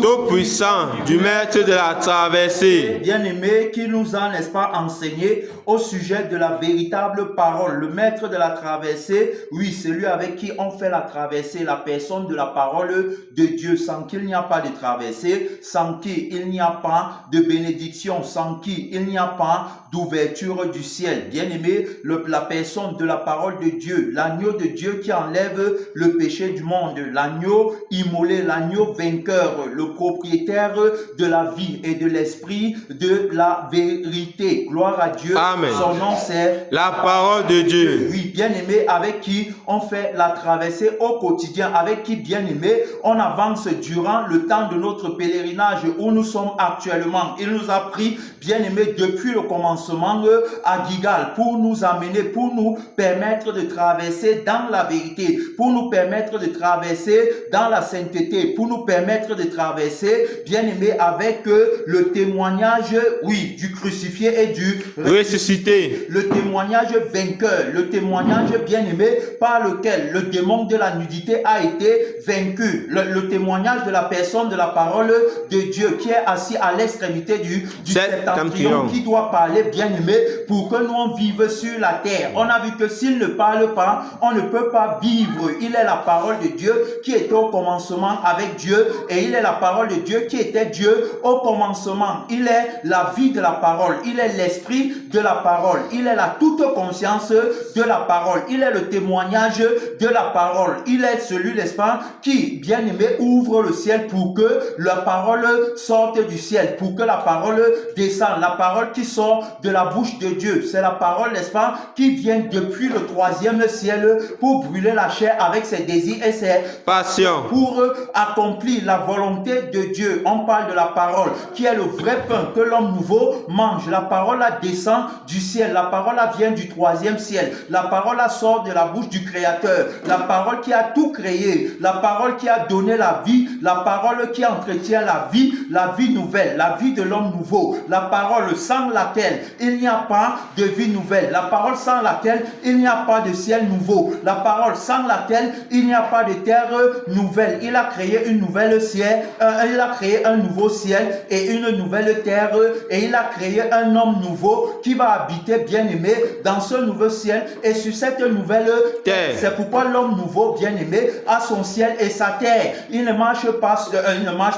tout-puissant, du maître de la traversée. Bien-aimé, qui nous a, n'est-ce pas, enseigné au sujet de la véritable parole. Le maître de la traversée, oui, celui avec qui on fait la traversée, la personne de la parole de Dieu, sans qu'il n'y a pas de traversée, sans qui il n'y a pas de bénédiction, sans qui il n'y a pas d'ouverture du ciel. Bien-aimé, la personne de la parole de Dieu, l'agneau de Dieu qui enlève le péché du monde, l'agneau immolé, l'agneau vainqueur, le propriétaire de la vie et de l'esprit de la vérité. Gloire à Dieu. Amen. Son nom c'est la parole de Dieu. Oui, bien-aimé, avec qui on fait la traversée au quotidien, avec qui, bien-aimé, on avance durant le temps de notre pèlerinage où nous sommes actuellement. Il nous a pris, bien-aimé, depuis le commencement à Gigal pour nous amener, pour nous permettre de traverser dans la vérité, pour nous permettre de traverser dans la sainteté, pour nous permettre de traverser, bien-aimé, avec le témoignage, oui, du crucifié et du ressuscité. Le témoignage vainqueur, le témoignage bien-aimé par lequel le démon de la nudité a été vaincu. Le témoignage de la personne de la parole de Dieu qui est assis à l'extrémité du septentrion, qui doit parler bien-aimé pour que nous on vive sur la terre. On a vu que s'il ne parle pas, on ne peut pas vivre. Il est la parole de Dieu qui était au commencement avec Dieu et il est la parole de Dieu qui était Dieu au commencement. Il est la vie de la parole. Il est l'esprit de la parole. Il est la toute conscience de la parole. Il est le témoignage de la parole. Il est celui, n'est-ce pas, qui, bien aimé, ouvre le ciel pour que la parole sorte du ciel, pour que la parole descende. La parole qui sort de la bouche de Dieu. C'est la parole, n'est-ce pas, qui vient depuis le troisième ciel pour brûler la chair avec ses désirs et ses passions. Pour accomplir la volonté de Dieu. On parle de la parole qui est le vrai pain que l'homme nouveau mange. La parole là descend du ciel. La parole là vient du troisième ciel. La parole là sort de la bouche du Créateur. La parole qui a tout créé. La parole qui a donné la vie. La parole qui entretient la vie nouvelle, la vie de l'homme nouveau. La parole sans laquelle il n'y a pas de vie nouvelle. La parole sans laquelle il n'y a pas de ciel nouveau. La parole sans laquelle il n'y a pas de terre nouvelle. Il a créé une nouvelle ciel, il a créé un nouveau ciel et une nouvelle terre et il a créé un homme nouveau qui va habiter bien-aimé dans ce nouveau ciel et sur cette nouvelle terre. C'est pourquoi l'homme nouveau bien-aimé a son ciel et sa terre. Il ne marche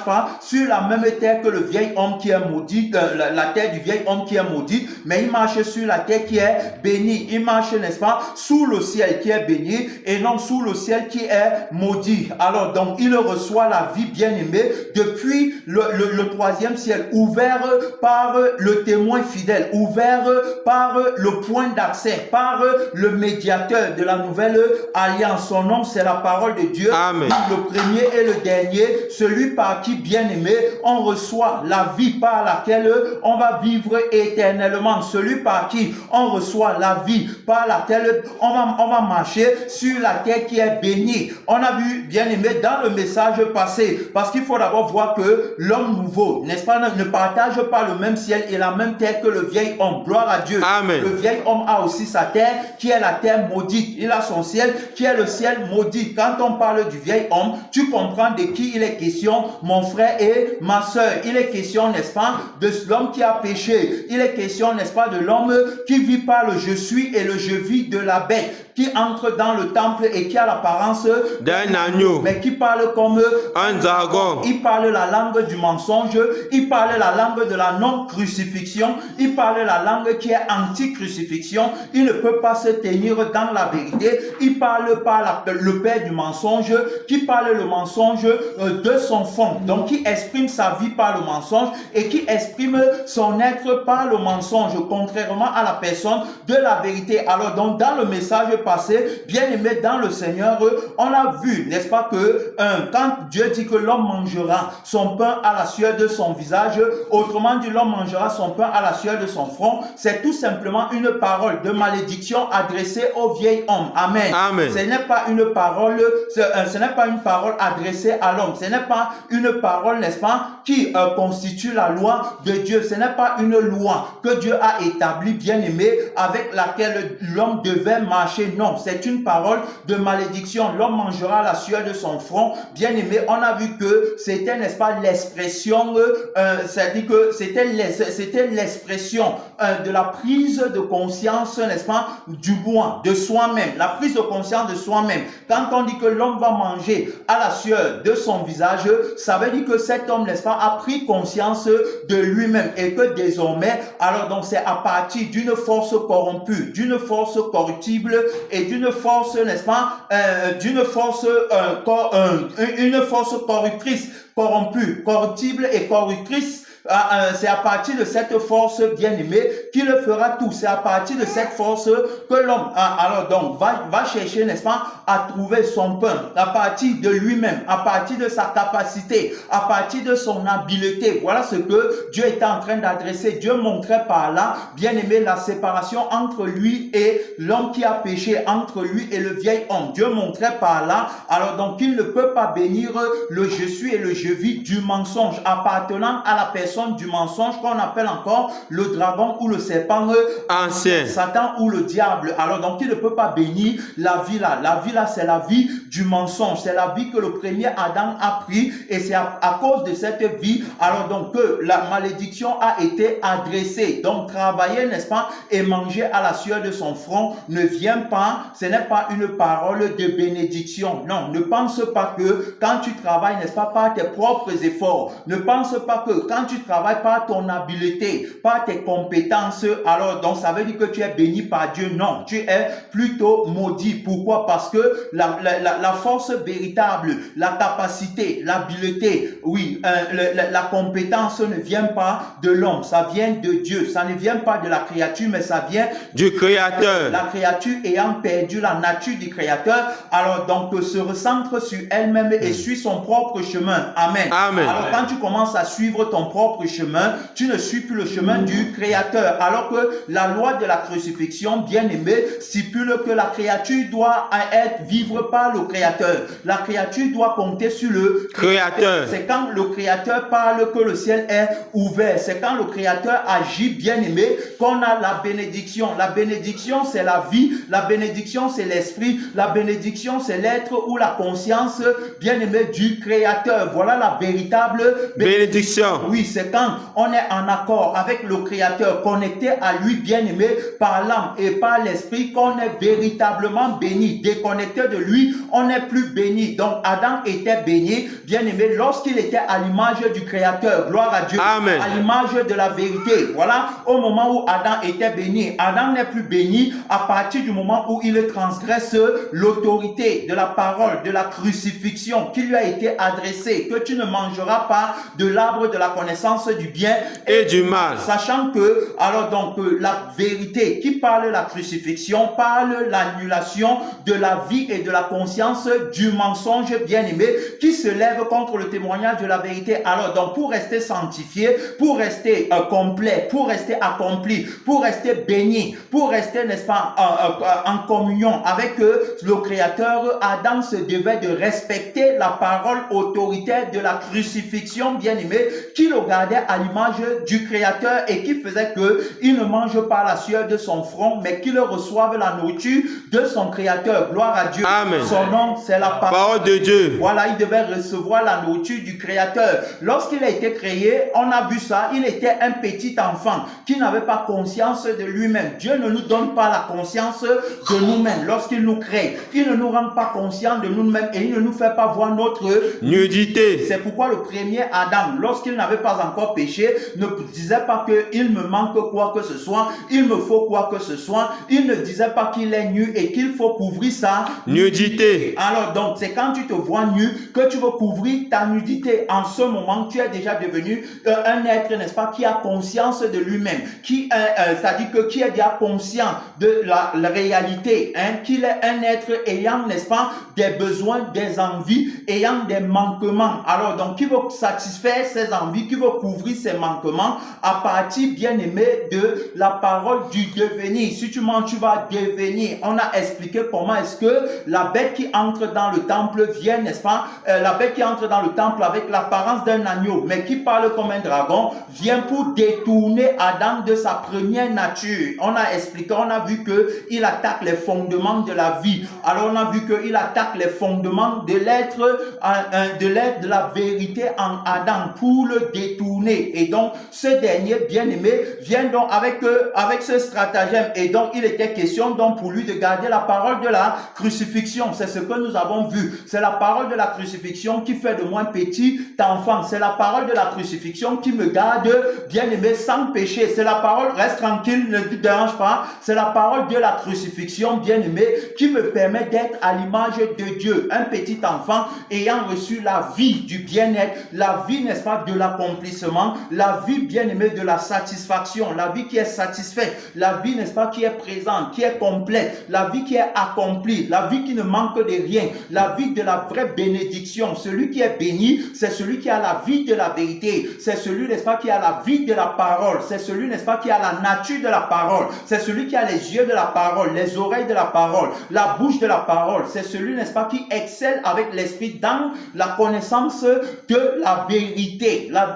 pas sur la même terre que le vieil homme qui est maudit, la terre du vieil homme qui est maudit, mais il marche sur la terre qui est bénie. Il marche, n'est-ce pas, sous le ciel qui est béni et non sous le ciel qui est maudit. Alors donc il reçoit la vie bien-aimée depuis le troisième ciel, ouvert par le témoin fidèle, ouvert par le point d'accès, par le médiateur de la nouvelle alliance. Son nom c'est la parole de Dieu. Amen. Le premier et le dernier, celui par qui bien-aimé on reçoit la vie par laquelle on va vivre éternellement, celui par qui on reçoit la vie par laquelle on va marcher sur la terre qui est bénie. On a vu bien-aimé dans le message passé, parce qu'il faut d'abord voir que l'homme nouveau, n'est-ce pas, ne partage pas le même ciel et la même terre que le vieil homme. Gloire à Dieu. Amen. Le vieil homme a aussi sa terre qui est la terre maudite. Il a son ciel qui est le ciel maudit. Quand on parle du vieil homme, tu comprends de qui il est question, mon frère et ma soeur. Il est question, n'est-ce pas, de l'homme qui a péché. Il est question, n'est-ce pas, de l'homme qui vit par le je suis et le je vis de la bête, qui entre dans le temple et qui a l'apparence d'un agneau, mais qui parle comme un dragon. Il parle la langue du mensonge, il parle la langue de la non-crucifixion, il parle la langue qui est anti-crucifixion. Il ne peut pas se tenir dans la vérité. Il parle par le père du mensonge, qui parle le mensonge de son fond, donc qui exprime sa vie par le mensonge et qui exprime son être par le mensonge, contrairement à la personne de la vérité. Alors donc dans le message passé, bien aimé dans le Seigneur, on a vu, n'est-ce pas, que quand Dieu dit que l'homme mangera son pain à la sueur de son visage, autrement dit l'homme mangera son pain à la sueur de son front, c'est tout simplement une parole de malédiction adressée au vieil homme. Amen. Amen. Ce n'est pas une parole, ce n'est pas une parole adressée à l'homme. Ce n'est pas une parole, n'est-ce pas, qui constitue la loi de Dieu. Ce n'est pas une loi que Dieu a établie, bien aimé, avec laquelle l'homme devait marcher. non, c'est une parole de malédiction. L'homme mangera la sueur de son front. Bien aimé, on a vu que c'était, n'est-ce pas, l'expression, c'est-à-dire que c'était l'expression de la prise de conscience, n'est-ce pas, du moi, de soi-même, la prise de conscience de soi-même. Quand on dit que l'homme va manger à la sueur de son visage, ça veut dire que cet homme, n'est-ce pas, a pris conscience de lui-même et que désormais, alors donc c'est à partir d'une force corrompue, d'une force corruptible et d'une force, n'est-ce pas, une force corruptrice, corrompue, corruptible et corruptrice. C'est à partir de cette force bien-aimée qu'il fera tout. C'est à partir de cette force que l'homme alors donc va chercher, n'est-ce pas, à trouver son pain, à partir de lui-même, à partir de sa capacité, à partir de son habileté. Voilà ce que Dieu était en train d'adresser. Dieu montrait par là, bien-aimé, la séparation entre lui et l'homme qui a péché, entre lui et le vieil homme. Dieu montrait par là, alors donc qu'il ne peut pas bénir le je suis et le je vis du mensonge appartenant à la personne du mensonge qu'on appelle encore le dragon ou le serpent ancien, Satan ou le diable. Alors donc il ne peut pas bénir la vie là. La vie là, c'est la vie du mensonge. C'est la vie que le premier Adam a pris et c'est à cause de cette vie alors donc que la malédiction a été adressée. Donc travailler, n'est-ce pas, et manger à la sueur de son front ne vient pas, ce n'est pas une parole de bénédiction. Non, ne pense pas que quand tu travailles, n'est-ce pas, par tes propres efforts, ne pense pas que quand tu travailles par ton habileté, par tes compétences, alors donc ça veut dire que tu es béni par Dieu. Non, tu es plutôt maudit. Pourquoi? Parce que la force véritable, la capacité, l'habileté, oui, la compétence ne vient pas de l'homme, ça vient de Dieu. Ça ne vient pas de la créature, mais ça vient du Créateur. La créature ayant perdu la nature du Créateur, alors donc se recentre sur elle-même et suit son propre chemin. Amen. Amen. Alors quand tu commences à suivre ton propre chemin, tu ne suis plus le chemin du Créateur. Alors que la loi de la crucifixion, bien aimée, stipule que la créature doit vivre par le Créateur. La créature doit compter sur le Créateur. C'est quand le Créateur parle que le ciel est ouvert. C'est quand le Créateur agit, bien aimé, qu'on a la bénédiction. La bénédiction, c'est la vie. La bénédiction, c'est l'esprit. La bénédiction, c'est l'être ou la conscience, bien aimé, du Créateur. Voilà la véritable bénédiction. Oui, c'est quand on est en accord avec le Créateur, connecté à lui, bien aimé, par l'âme et par l'esprit, qu'on est véritablement béni. Déconnecté de lui, on n'est plus béni. Donc Adam était béni, bien aimé, lorsqu'il était à l'image du Créateur. Gloire à Dieu. Amen. À l'image de la vérité. Voilà, au moment où Adam était béni. Adam n'est plus béni à partir du moment où il transgresse l'autorité de la parole, de la crucifixion qui lui a été adressée, que tu ne mangeras pas de l'arbre de la connaissance du bien et du mal. Sachant que, alors donc, la vérité qui parle la crucifixion, parle l'annulation de la vie et de la conscience du mensonge bien-aimé qui se lève contre le témoignage de la vérité. Alors donc, pour rester sanctifié, pour rester complet, pour rester accompli, pour rester béni, pour rester, n'est-ce pas, en communion avec le Créateur, Adam se devait de respecter la parole autoritaire de la crucifixion bien-aimé qui le gardait à l'image du Créateur et qui faisait qu'il ne mange pas la sueur de son front, mais qu'il reçoive la nourriture de son Créateur. Gloire à Dieu. Amen. Son nom, c'est la parole de Dieu. Voilà, il devait recevoir la nourriture du Créateur. Lorsqu'il a été créé, on a vu ça, il était un petit enfant qui n'avait pas conscience de lui-même. Dieu ne nous donne pas la conscience de nous-mêmes lorsqu'il nous crée. Il ne nous rend pas conscients de nous-mêmes et il ne nous fait pas voir notre nudité. C'est pourquoi le premier Adam, lorsqu'il n'avait pas encore péché, ne disait pas qu'il me manque quoi que ce soit, il me faut quoi que ce soit. Il ne disait pas qu'il est nu et qu'il faut couvrir sa nudité. Alors donc, c'est quand tu te vois nu que tu veux couvrir ta nudité. En ce moment, tu es déjà devenu un être, n'est-ce pas, qui a conscience de lui-même, c'est-à-dire que qui est déjà conscient de la réalité, qu'il est un être ayant, n'est-ce pas, des besoins, des envies, ayant des manquements. Alors donc, qui veut satisfaire ses envies, qui veut recouvrir ses manquements à partir, bien aimé, de la parole du devenir. Si tu mens, tu vas devenir. On a expliqué comment est-ce que la bête qui entre dans le temple vient, n'est-ce pas, la bête qui entre dans le temple avec l'apparence d'un agneau, mais qui parle comme un dragon, vient pour détourner Adam de sa première nature. On a expliqué, on a vu que il attaque les fondements de la vie. Alors on a vu qu'il attaque les fondements de l'être, de la vérité en Adam pour le détourner. Et donc ce dernier bien-aimé vient donc avec ce stratagème. Et donc il était question donc pour lui de garder la parole de la crucifixion. C'est ce que nous avons vu. C'est la parole de la crucifixion qui fait de moi un petit enfant. C'est la parole de la crucifixion qui me garde bien-aimé sans péché. C'est la parole, reste tranquille, ne te dérange pas. C'est la parole de la crucifixion bien-aimé qui me permet d'être à l'image de Dieu. Un petit enfant ayant reçu la vie du bien-être, la vie, n'est-ce pas, de l'accomplissement, la vie bien-aimée de la satisfaction, la vie qui est satisfaite, la vie, n'est-ce pas, qui est présente, qui est complète, la vie qui est accomplie, la vie qui ne manque de rien, la vie de la vraie bénédiction. Celui qui est béni, c'est celui qui a la vie de la vérité, c'est celui, n'est-ce pas, qui a la vie de la parole, c'est celui, n'est-ce pas, qui a la nature de la parole, c'est celui qui a les yeux de la parole, les oreilles de la parole, la bouche de la parole, c'est celui, n'est-ce pas, qui excelle avec l'esprit dans la connaissance de la vérité. La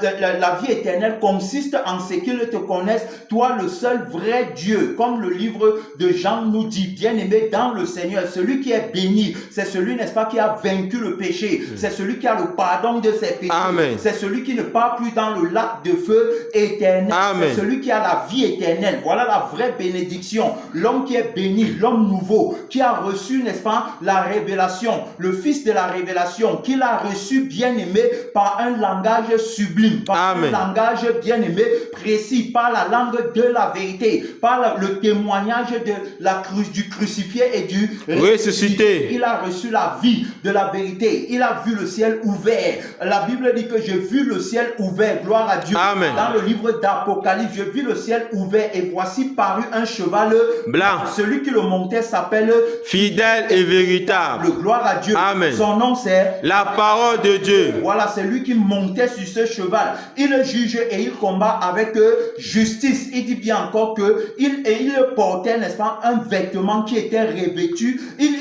vie éternelle consiste en ce qu'ils te connaissent, toi le seul vrai Dieu, comme le livre de Jean nous dit, bien-aimé dans le Seigneur. Celui qui est béni, c'est celui, n'est-ce pas, qui a vaincu le péché, c'est celui qui a le pardon de ses péchés. Amen. C'est celui qui ne part plus dans le lac de feu éternel. Amen. C'est celui qui a la vie éternelle. Voilà la vraie bénédiction. L'homme qui est béni, l'homme nouveau, qui a reçu, n'est-ce pas, la révélation, le fils de la révélation, qu'il a reçu, bien-aimé, par un langage sublime, par Amen. un langage, bien-aimé, précis, par la langue de la vérité, par le témoignage du crucifié et du ressuscité. Il a reçu la vie de la vérité. Il a vu le ciel ouvert. La Bible dit que j'ai vu le ciel ouvert. Gloire à Dieu. Amen. Dans le livre d'Apocalypse, je vis le ciel ouvert et voici parut un cheval blanc. Celui qui le montait s'appelle Fidèle et véritable. Gloire à Dieu. Amen. Son nom c'est la parole de Dieu. Voilà, c'est lui qui montait sur ce cheval. Il juge et il combat avec justice. Il dit bien encore que il portait, n'est-ce pas, un vêtement qui était revêtu. Il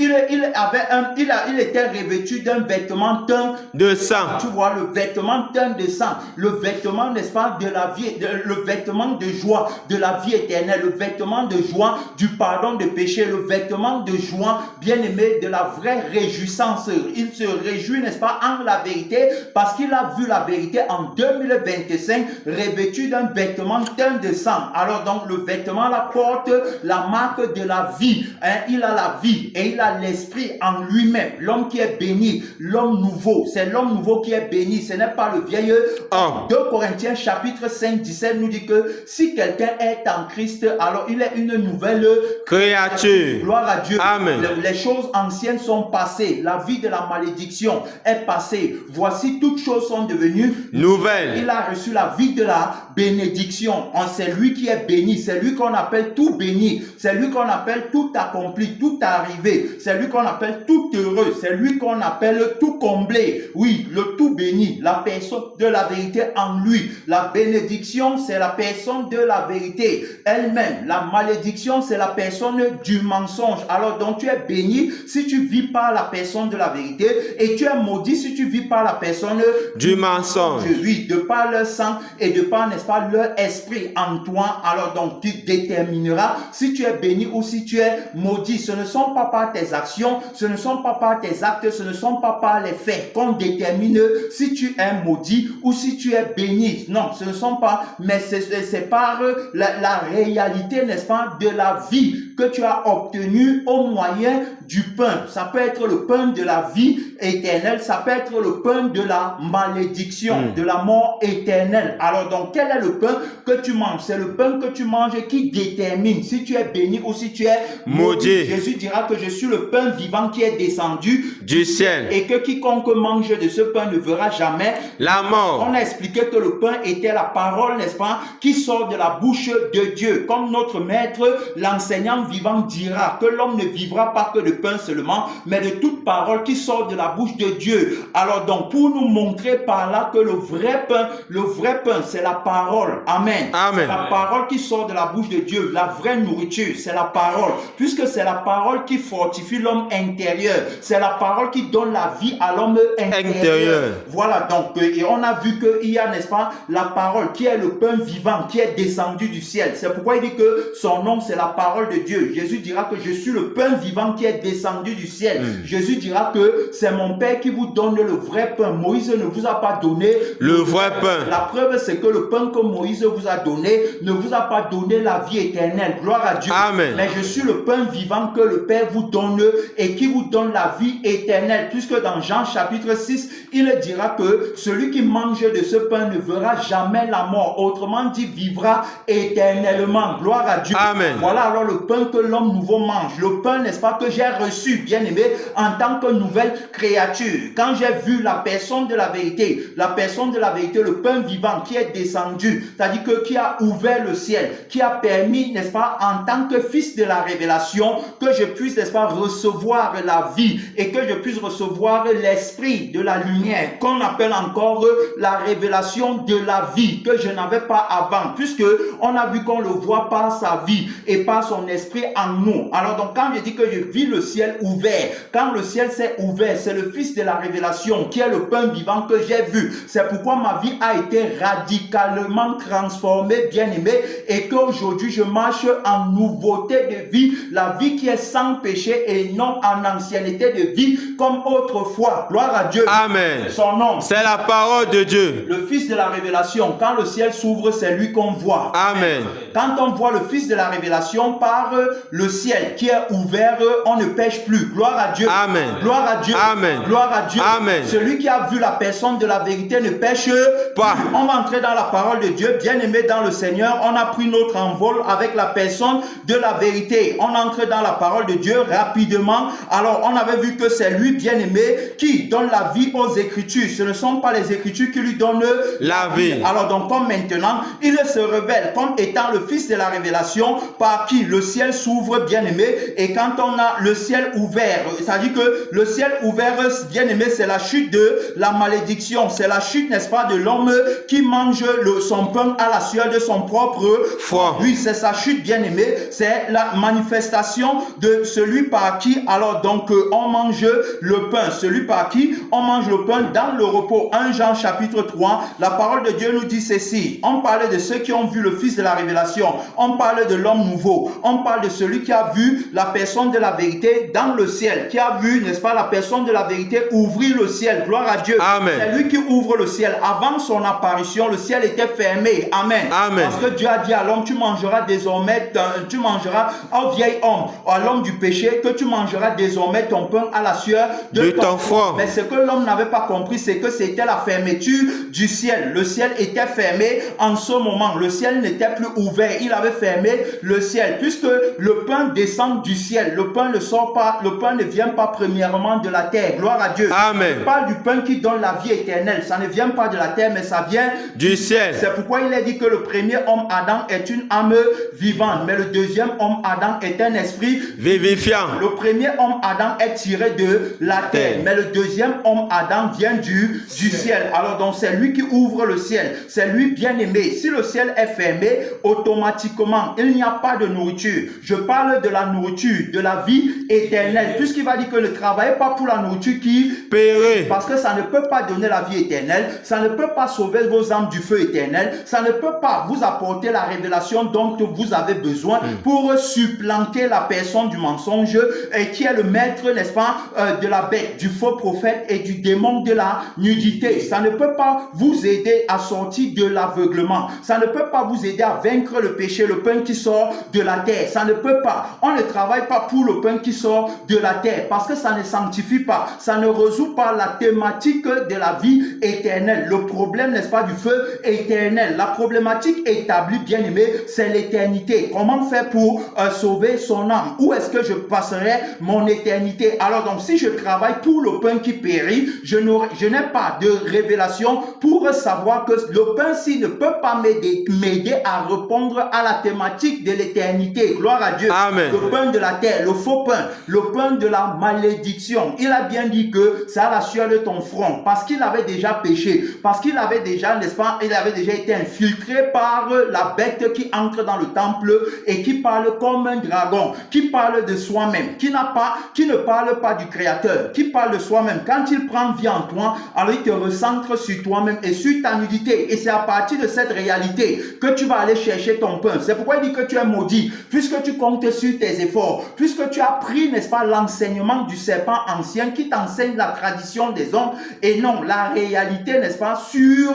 était revêtu d'un vêtement teint de sang. Tu vois, le vêtement teint de sang, le vêtement, n'est-ce pas, de la vie, le vêtement de joie de la vie éternelle, le vêtement de joie du pardon de péché, le vêtement de joie, bien-aimé, de la vraie réjouissance. Il se réjouit, n'est-ce pas, en la vérité, parce qu'il a vu la vérité en 2025, revêtu d'un vêtement teint de sang. Alors donc, le vêtement la porte la marque de la vie. Il a la vie et il a l'esprit en lui-même. L'homme qui est béni, l'homme nouveau, c'est l'homme nouveau qui est béni, ce n'est pas le vieil homme. 2 Corinthiens chapitre 5, 17 nous dit que si quelqu'un est en Christ, alors il est une nouvelle créature. Gloire à Dieu. Amen. Les choses anciennes sont passées, la vie de la malédiction est passée. Voici toutes choses sont devenues nouvelles. Il a reçu la vie de la bénédiction. C'est lui qui est béni, c'est lui qu'on appelle tout béni, c'est lui qu'on appelle tout accompli, tout arrivé, c'est lui qu'on appelle tout heureux, c'est lui qu'on appelle tout comblé. Oui, le tout béni, la personne de la vérité en lui. La bénédiction, c'est la personne de la vérité elle-même. La malédiction, c'est la personne du mensonge. Alors donc tu es béni si tu vis par la personne de la vérité et tu es maudit si tu vis par la personne du mensonge. Oui, de par leur sang et de par, n'est-ce pas, leur esprit en toi. Alors donc tu détermineras si tu es béni ou si tu es maudit. Ce ne sont pas par tes actions, ce ne sont pas par tes actes, ce ne sont pas par les faits qu'on détermine si tu es maudit ou si tu es béni. Non, ce ne sont pas, mais c'est par la réalité, n'est-ce pas, de la vie que tu as obtenue au moyen du pain. Ça peut être le pain de la vie éternelle, ça peut être le pain de la malédiction, de la mort éternelle. Alors donc, quel est le pain que tu manges? C'est le pain que tu manges qui détermine si tu es béni ou si tu es maudit. Jésus dira que je suis le pain vivant qui est descendu du ciel et que quiconque mange de ce pain ne verra jamais la mort. On a expliqué que le pain était la parole, n'est-ce pas, qui sort de la bouche de Dieu. Comme notre maître, l'enseignant vivant dira que l'homme ne vivra pas que de pain seulement, mais de toute parole qui sort de la bouche de Dieu. Alors donc, pour nous montrer par là que le vrai pain, c'est la parole. Amen. Amen. C'est la parole qui sort de la bouche de Dieu. La vraie nourriture, c'est la parole. Puisque c'est la parole qui fortifie l'homme intérieur. C'est la parole qui donne la vie à l'homme intérieur. Voilà donc, et on a vu qu'il y a, n'est-ce pas, la parole qui est le pain vivant, qui est descendu du ciel. C'est pourquoi il dit que son nom, c'est la parole de Dieu. Jésus dira que je suis le pain vivant qui est descendu du ciel. Jésus dira que c'est mon Père qui vous donne le vrai pain. Moïse ne vous a pas donné le vrai pain. La preuve, c'est que le pain que Moïse vous a donné ne vous a pas donné la vie éternelle. Gloire à Dieu. Amen. Mais je suis le pain vivant que le Père vous donne et qui vous donne la vie éternelle. Puisque dans Jean chapitre 6, il dira que celui qui mange de ce pain ne verra jamais la mort. Autrement dit, vivra éternellement. Gloire à Dieu. Amen. Voilà alors le pain que l'homme nouveau mange. Le pain, n'est-ce pas, que j'ai reçu, bien aimé, en tant que nouvelle créature. Quand j'ai vu la personne de la vérité, le pain vivant qui est descendu, c'est-à-dire que qui a ouvert le ciel, qui a permis, n'est-ce pas, en tant que fils de la révélation, que je puisse, n'est-ce pas, recevoir la vie et que je puisse recevoir l'esprit de la lumière, qu'on appelle encore la révélation de la vie, que je n'avais pas avant, puisque on a vu qu'on le voit par sa vie et par son esprit en nous. Alors donc, quand je dis que je vis le ciel ouvert, quand le ciel s'est ouvert, c'est le fils de la révélation qui est le pain vivant que j'ai vu. C'est pourquoi ma vie a été radicalement transformée, bien aimé, et qu'aujourd'hui je marche en nouveauté de vie, la vie qui est sans péché et non en ancienneté de vie comme autrefois. Gloire à Dieu. Amen. Son nom, c'est la parole de Dieu. Le fils de la révélation, quand le ciel s'ouvre, c'est lui qu'on voit. Amen. Quand on voit le fils de la révélation par le ciel qui est ouvert, on ne pêche plus. Gloire à Dieu. Amen. Gloire à Dieu. Amen. Gloire à Dieu. Amen. Celui qui a vu la personne de la vérité ne pêche pas. On va entrer dans la parole de Dieu. Bien aimé dans le Seigneur, on a pris notre envol avec la personne de la vérité. On entre dans la parole de Dieu rapidement. Alors, on avait vu que c'est lui, bien aimé, qui donne la vie aux Écritures. Ce ne sont pas les Écritures qui lui donnent la vie. Alors donc, comme maintenant, il se révèle comme étant le fils de la révélation par qui le ciel s'ouvre, bien aimé. Et quand on a le ciel ouvert, c'est-à-dire que le ciel ouvert, bien aimé, c'est la chute de la malédiction. C'est la chute, n'est-ce pas, de l'homme qui mange son pain à la sueur de son propre foi. Oui, c'est sa chute, bien aimé. C'est la manifestation de celui par qui, alors donc, on mange le pain. Celui par qui on mange le pain dans le repos. 1 Jean chapitre 3, la parole de Dieu nous dit ceci. On parlait de ceux qui ont vu le fils de la révélation. On parle de l'homme nouveau. On parle de celui qui a vu la personne de la vérité dans le ciel. Qui a vu, n'est-ce pas, la personne de la vérité ouvrir le ciel. Gloire à Dieu. Amen. C'est lui qui ouvre le ciel. Avant son apparition, le ciel était fermé. Amen. Amen. Parce que Dieu a dit à l'homme, tu mangeras désormais, tu mangeras au vieil homme, à l'homme du péché, que tu mangeras désormais ton pain à la sueur de ton front. Mais ce que l'homme n'avait pas compris, c'est que c'était la fermeture du ciel. Le ciel était fermé en ce moment. Le ciel n'était plus ouvert. Il avait fermé le ciel. Puisque le pain descend du ciel. Le pain ne sort pas, le pain ne vient pas premièrement de la terre. Gloire à Dieu. Amen. Je parle du pain qui donne la vie éternelle. Ça ne vient pas de la terre, mais ça vient du ciel. C'est pourquoi il est dit que le premier homme Adam est une âme vivante, mais le deuxième homme Adam est un esprit vivifiant. Le premier homme Adam est tiré de la terre, mais le deuxième homme Adam vient du ciel. Alors donc c'est lui qui ouvre le ciel. C'est lui bien aimé. Si le ciel est fermé, automatiquement il n'y a pas de nourriture. Je parle de la nourriture, de la vie éternelle. Puisqu'il va dire que ne travaillez pas pour la nourriture qui périt, parce que ça ne peut pas donner la vie éternelle, ça ne peut pas sauver vos âmes du feu éternel, ça ne peut pas vous apporter la révélation dont vous avez besoin pour supplanter la personne du mensonge et qui est le maître, n'est-ce pas, de la bête, du faux prophète et du démon de la nudité. Ça ne peut pas vous aider à sortir de l'aveuglement. Ça ne peut pas vous aider à vaincre le péché, le pain qui sort de la terre. Ça ne peut pas. On ne travaille pas pour le pain qui sort de la terre parce que ça ne sanctifie pas. Ça ne résout pas la thématique de la vie éternelle. Le problème, n'est-ce pas, du feu éternel. La problématique établie, bien aimé, c'est l'éternité. Comment faire pour sauver son âme? Où est-ce que je passerai mon éternité? Alors donc, si je travaille pour le pain qui périt, je n'ai pas de révélation pour savoir que le pain-ci ne peut pas m'aider à répondre à la thématique de l'éternité. Gloire à Dieu. Amen. Le pain de la terre, le faux pain, le pain de la malédiction. Il a bien dit que c'est à la sueur de ton front, parce qu'il avait déjà péché, parce qu'il avait déjà, n'est-ce pas, il avait déjà été infiltré par la bête qui entre dans le temple et qui parle comme un dragon, qui parle de soi-même, qui ne parle pas du Créateur, qui parle de soi-même. Quand il prend vie en toi, alors il te recentre sur toi-même et sur ta nudité. Et c'est à partir de cette réalité que tu vas aller chercher ton pain. C'est pourquoi il dit que tu es maudit, puisque tu comptes sur tes efforts, puisque tu as pris, n'est-ce pas, l'enseignement du serpent ancien qui t'enseigne la tradition des hommes et non la réalité, n'est-ce pas, sur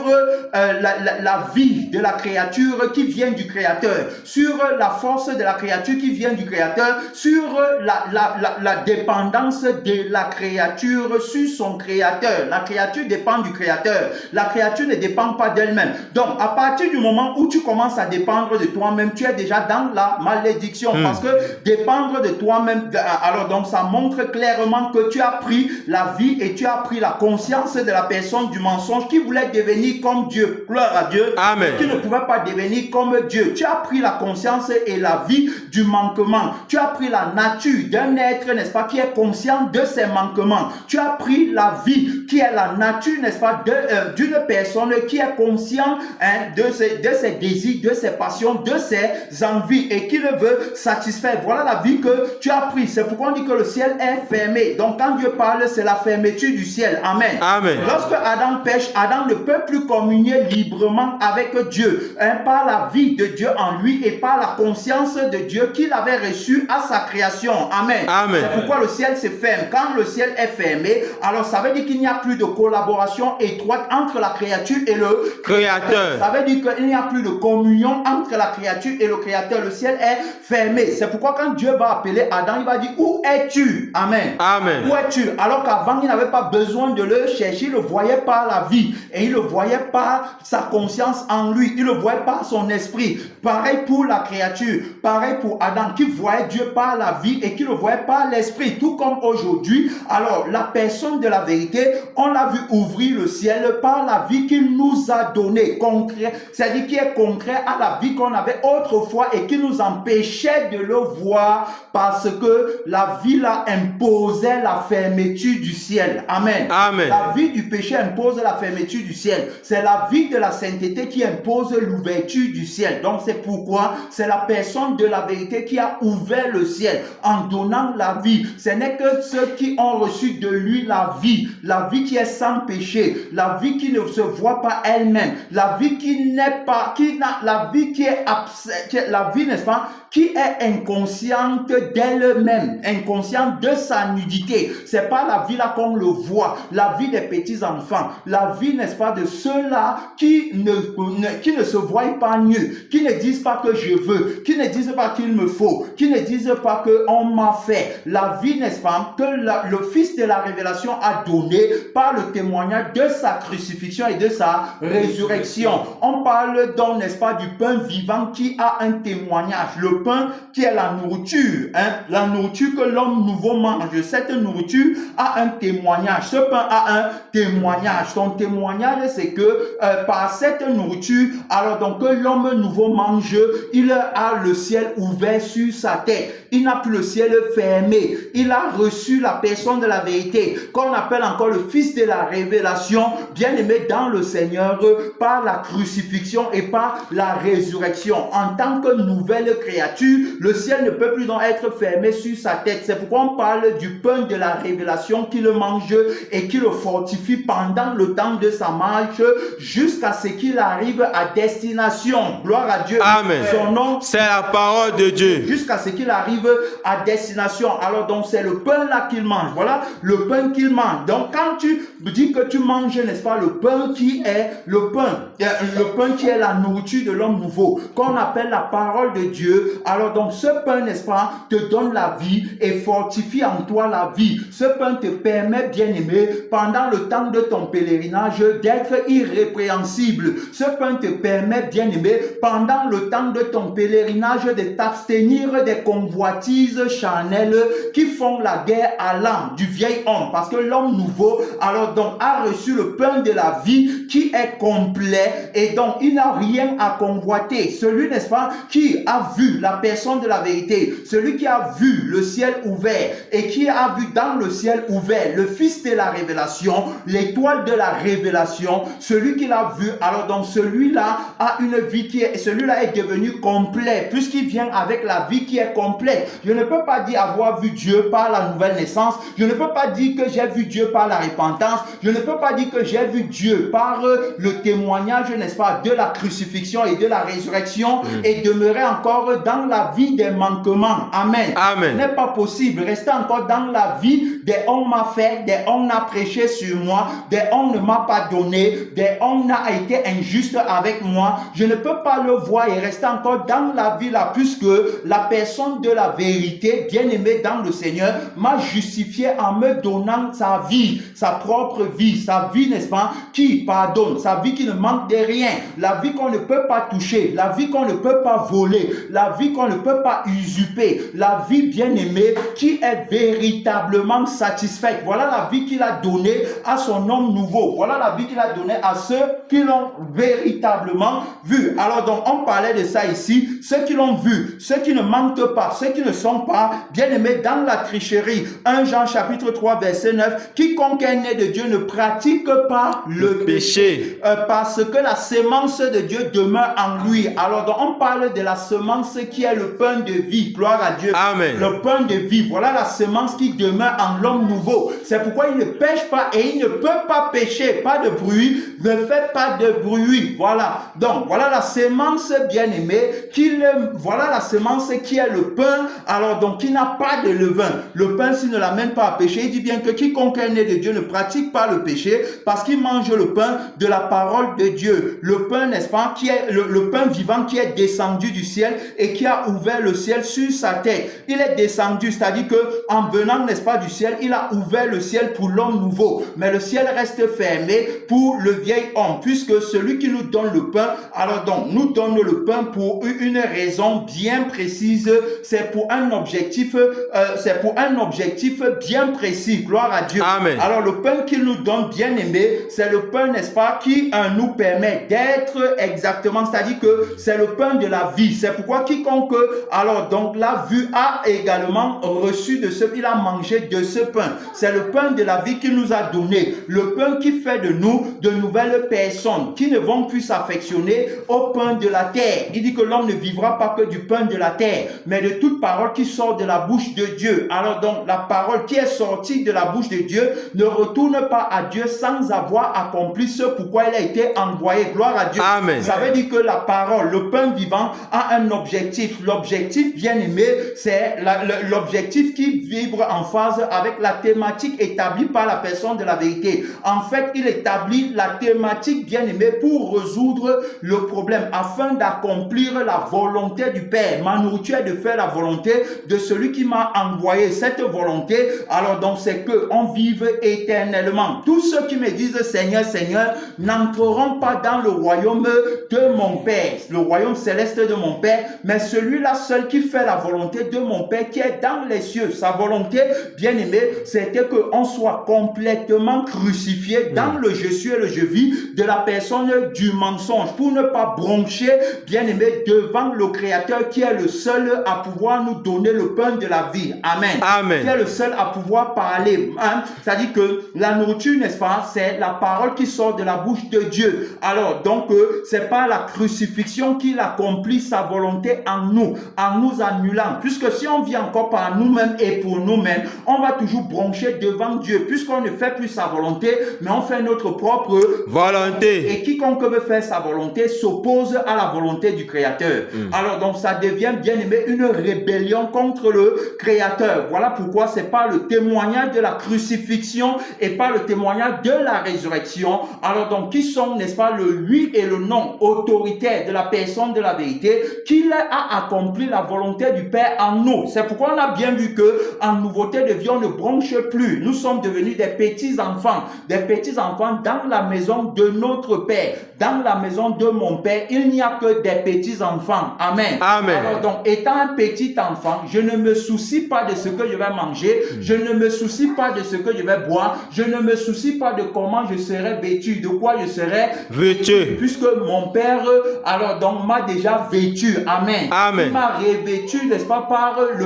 la vie de la créature qui vient du Créateur, sur la force de la créature qui vient du Créateur, sur la dépendance de la créature sur son Créateur. La créature dépend du Créateur. La créature ne dépend pas d'elle-même. Donc, à partir du moment où tu commences à dépendre de toi-même, tu es déjà dans la malédiction. Parce que dépendre de toi-même, alors donc ça montre clairement que tu as pris la vie et tu as pris la conscience de la personne du mensonge qui voulait devenir comme Dieu. Gloire à Dieu. Amen. Qui ne pouvait pas devenir comme Dieu. Tu as pris la conscience et la vie du manquement. Tu as pris la nature d'un être, n'est-ce pas, qui est conscient de ses manquements. Tu as pris la vie qui est la nature, n'est-ce pas, d'une personne qui est conscient de ses désirs, de ses passions, de ses envies et qui le veut satisfaire. Voilà la vie que tu as pris. C'est pourquoi on dit que le ciel est fermé. Donc quand Dieu parle, c'est la fermeture du ciel. Amen. Amen. Lorsque Adam pêche, Adam ne peut plus communier librement avec Dieu, par la vie de Dieu en lui et par la conscience de Dieu qu'il avait reçue à sa création. Amen. Amen. C'est pourquoi le ciel se ferme. Quand le ciel est fermé, alors ça veut dire qu'il n'y a plus de collaboration étroite entre la créature et le Créateur. Ça veut dire qu'il n'y a plus de communion entre la créature et le Créateur. Le ciel est fermé. C'est pourquoi quand Dieu va appeler Adam, il va dire, où es-tu? Amen. Amen. Où es-tu? Alors qu'avant, il n'avait pas besoin de le chercher. Il le voyait par la vie. Et il le voyait par sa conscience en lui. Il le voyait par son esprit. Pareil pour la créature. Pareil pour Adam qui voyait Dieu par la vie et qui le voyait par l'esprit. Tout comme aujourd'hui. Alors, la personne de la vérité, on l'a vu ouvrir le ciel par la vie qu'il nous a donnée. Concret. C'est-à-dire qui est concret à la vie qu'on avait autrefois et qui nous empêchait de le voir parce que la vie là imposait la fermeture du ciel. Amen. Amen. La vie du péché impose la fermeture du ciel. C'est la vie de la sainteté qui impose l'ouverture du ciel. Donc c'est pourquoi c'est la personne de la vérité qui a ouvert le ciel en donnant la vie. Ce n'est que ceux qui ont reçu de lui la vie qui est sans péché, la vie qui ne se voit pas elle-même, la vie qui n'est pas, la vie qui est la vie, n'est-ce pas, qui est inconsciente d'elle-même, inconsciente de sa nudité. C'est pas la vie là qu'on le voit, la vie des petits enfants, la vie, n'est-ce pas, de ceux-là qui ne se voient pas mieux, qui ne disent pas que je veux, qui ne disent pas qu'il me faut, qui ne disent pas que on m'a fait. La vie, n'est-ce pas, que le Fils de la révélation a donné par le témoignage de sa crucifixion et de sa résurrection. On parle donc, n'est-ce pas, du pain vivant qui a un témoignage. Le pain qui est la nourriture, la nourriture que l'homme nouveau mange. Cette nourriture a un témoignage. Ce pain a un témoignage. Son témoignage, c'est que par cette nourriture, alors donc que l'homme nouveau mange, il a le ciel ouvert sur sa tête. Il n'a plus le ciel fermé. Il a reçu la personne de la vérité, qu'on appelle encore le Fils de la révélation, bien aimé dans le Seigneur, par la crucifixion et par la résurrection. En tant que nouvelle créature, le ciel ne peut plus donc être fermé sur sa tête. C'est pourquoi on parle du pain de la révélation qui le mange et qui le fortifie pendant le temps de sa marche jusqu'à ce qu'il arrive à destination. Gloire à Dieu. Amen. Son nom, c'est la parole de Dieu. Jusqu'à ce qu'il arrive à destination. Alors donc c'est le pain là qu'il mange. Voilà le pain qu'il mange. Donc quand tu dis que tu manges, n'est-ce pas, le pain qui est le pain qui est la nourriture de l'homme nouveau, qu'on appelle la parole de Dieu. Alors donc ce pain, n'est-ce pas, te donne la vie et fortifie en toi la vie. Ce pain te permet, bien aimé, pendant le temps de ton pèlerinage, d'être irrépréhensible. Ce pain te permet, bien aimé, pendant le temps de ton pèlerinage, de t'abstenir des convoitises charnelles qui font la guerre à l'âme du vieil homme. Parce que l'homme nouveau, alors donc, a reçu le pain de la vie qui est complet et donc il n'a rien à convoiter. Celui, n'est-ce pas, qui a vu la personne de la vérité, celui qui a vu le ciel ouvert et qui a vu dans le ciel ouvert le Fils de la révélation, l'étoile de la révélation, celui qui l'a vu, alors donc celui-là a une vie celui-là est devenu complet, puisqu'il vient avec la vie qui est complète. Je ne peux pas dire avoir vu Dieu par la nouvelle naissance, je ne peux pas dire que j'ai vu Dieu par la repentance, je ne peux pas dire que j'ai vu Dieu par le témoignage, n'est-ce pas, de la crucifixion et de la résurrection et demeurer encore dans la vie des manquements. Amen. Amen. Ce n'est pas possible. Rester encore dans la vie des on m'a fait, des on a prêché sur moi, des on ne m'a pas donné, des on a été injuste avec moi. Je ne peux pas le voir et rester encore dans la vie là, puisque la personne de la vérité, bien-aimée dans le Seigneur, m'a justifié en me donnant sa vie, sa propre vie, sa vie, n'est-ce pas, qui pardonne, sa vie qui ne manque de rien, la vie qu'on ne peut pas toucher, la vie qu'on ne peut pas voler, la vie qu'on ne peut pas usurper, la vie bien-aimée qui est véritablement satisfaite. Voilà la vie qu'il a donnée à son homme nouveau. Voilà la vie qu'il a donnée à ceux qui l'ont véritablement vu. Alors donc, on parlait de ça ici. Ceux qui l'ont vu, ceux qui ne mentent pas, ceux qui ne sont pas bien-aimés dans la tricherie. 1 Jean chapitre 3 verset 9. Quiconque est né de Dieu ne pratique pas le péché. Parce que la sémence de Dieu demeure en lui. Alors donc, on parle de la semence qui est le pain de vie. Gloire à Dieu. Amen. Le pain de vie. Voilà la semence qui demeure en l'homme nouveau. C'est pourquoi il ne pêche pas et il ne peut pas pécher. Pas de bruit. Ne fait pas de bruit. Voilà. Donc, voilà la sémence bien-aimée. Voilà la semence qui est le pain. Alors donc, qui n'a pas de levain. Le pain, s'il ne l'amène pas à pécher, il dit bien que quiconque est né de Dieu ne pratique pas le péché parce qu'il mange le pain de la parole de Dieu. Le pain, n'est-ce pas, qui est le pain vivant qui est descendu du ciel et qui a ouvert le ciel sur sa tête. Il est descendu, c'est-à-dire que en venant, n'est-ce pas, du ciel, il a ouvert le ciel pour l'homme nouveau. Mais le ciel reste fermé pour le vieil homme, puisque celui qui nous donne le pain, alors donc, nous donne le pain pour une raison bien précise. C'est pour un objectif, bien précis. Gloire à Dieu. Amen. Alors le pain qu'il nous donne, bien aimé, c'est le pain, n'est-ce pas, qui nous permet d'être exactement, c'est-à-dire que c'est le pain de la vie. C'est pourquoi quiconque, alors donc, l'a vu a également reçu de ce, il a mangé de ce pain. C'est le pain de la vie qu'il nous a donné. Le pain qui fait de nous de nouvelles personnes qui ne vont plus s'affectionner au pain de la terre. Il dit que l'homme ne vivra pas que du pain de la terre, mais de toute parole qui sort de la bouche de Dieu. Alors donc, la parole qui est sortie de la bouche de Dieu ne retourne pas à Dieu sans avoir accompli ce pourquoi elle a été envoyée. Gloire à Dieu. Amen. Ça veut dire que la parole, le pain vivant, a un objectif. L'objectif, bien aimé, c'est l'objectif qui vibre en phase avec la thématique établie par la personne de la vérité. En fait, il établit la thématique, bien aimé, pour résoudre le problème, afin d'accomplir la volonté du Père. Ma nourriture est de faire la volonté de celui qui m'a envoyé. Cette volonté, alors donc, c'est que on vive éternellement. Tous ceux qui me disent Seigneur, Seigneur, n'entreront pas dans le royaume de mon Père, le royaume céleste de mon Père, mais celui-là seul qui fait la volonté de mon Père qui est dans les cieux. Sa volonté, bien aimé, c'était qu'on soit complètement crucifié dans le je suis et le je vis de la personne du mensonge, pour ne pas broncher, bien aimé, devant le Créateur qui est le seul à pouvoir nous donner le pain de la vie. Amen. Amen. Qui est le seul à pouvoir parler. Hein? C'est-à-dire que la nourriture, n'est-ce pas, c'est la parole qui sort de la bouche de Dieu. Alors, donc, c'est pas la crucifixion qu'il accomplit sa volonté en nous annulant. Puisque si on vit encore par nous-mêmes et pour nous-mêmes, on va toujours broncher devant Dieu, puisqu'on ne fait plus sa volonté, mais on fait notre propre volonté. Et quiconque veut faire sa volonté s'oppose à la volonté du Créateur. Alors donc ça devient, bien aimé, une rébellion contre le Créateur. Voilà pourquoi c'est pas le témoignage de la crucifixion et pas le témoignage de la résurrection. Alors donc qui sont, n'est-ce pas, le oui et le non autoritaire de la personne de la vérité, qu'il a accompli la volonté du Père en nous. C'est pourquoi on a bien vu que en nouveauté de vie, on ne bronche plus. Nous sommes devenus des petits enfants dans la maison maison de notre Père. Dans la maison de mon Père, il n'y a que des petits-enfants. Amen. Amen. Alors donc, étant un petit enfant, je ne me soucie pas de ce que je vais manger, je ne me soucie pas de ce que je vais boire, je ne me soucie pas de comment je serai vêtu, de quoi je serai Vêtu. puisque mon Père, alors donc, m'a déjà vêtu. Amen. Amen. Il m'a revêtu, n'est-ce pas, par le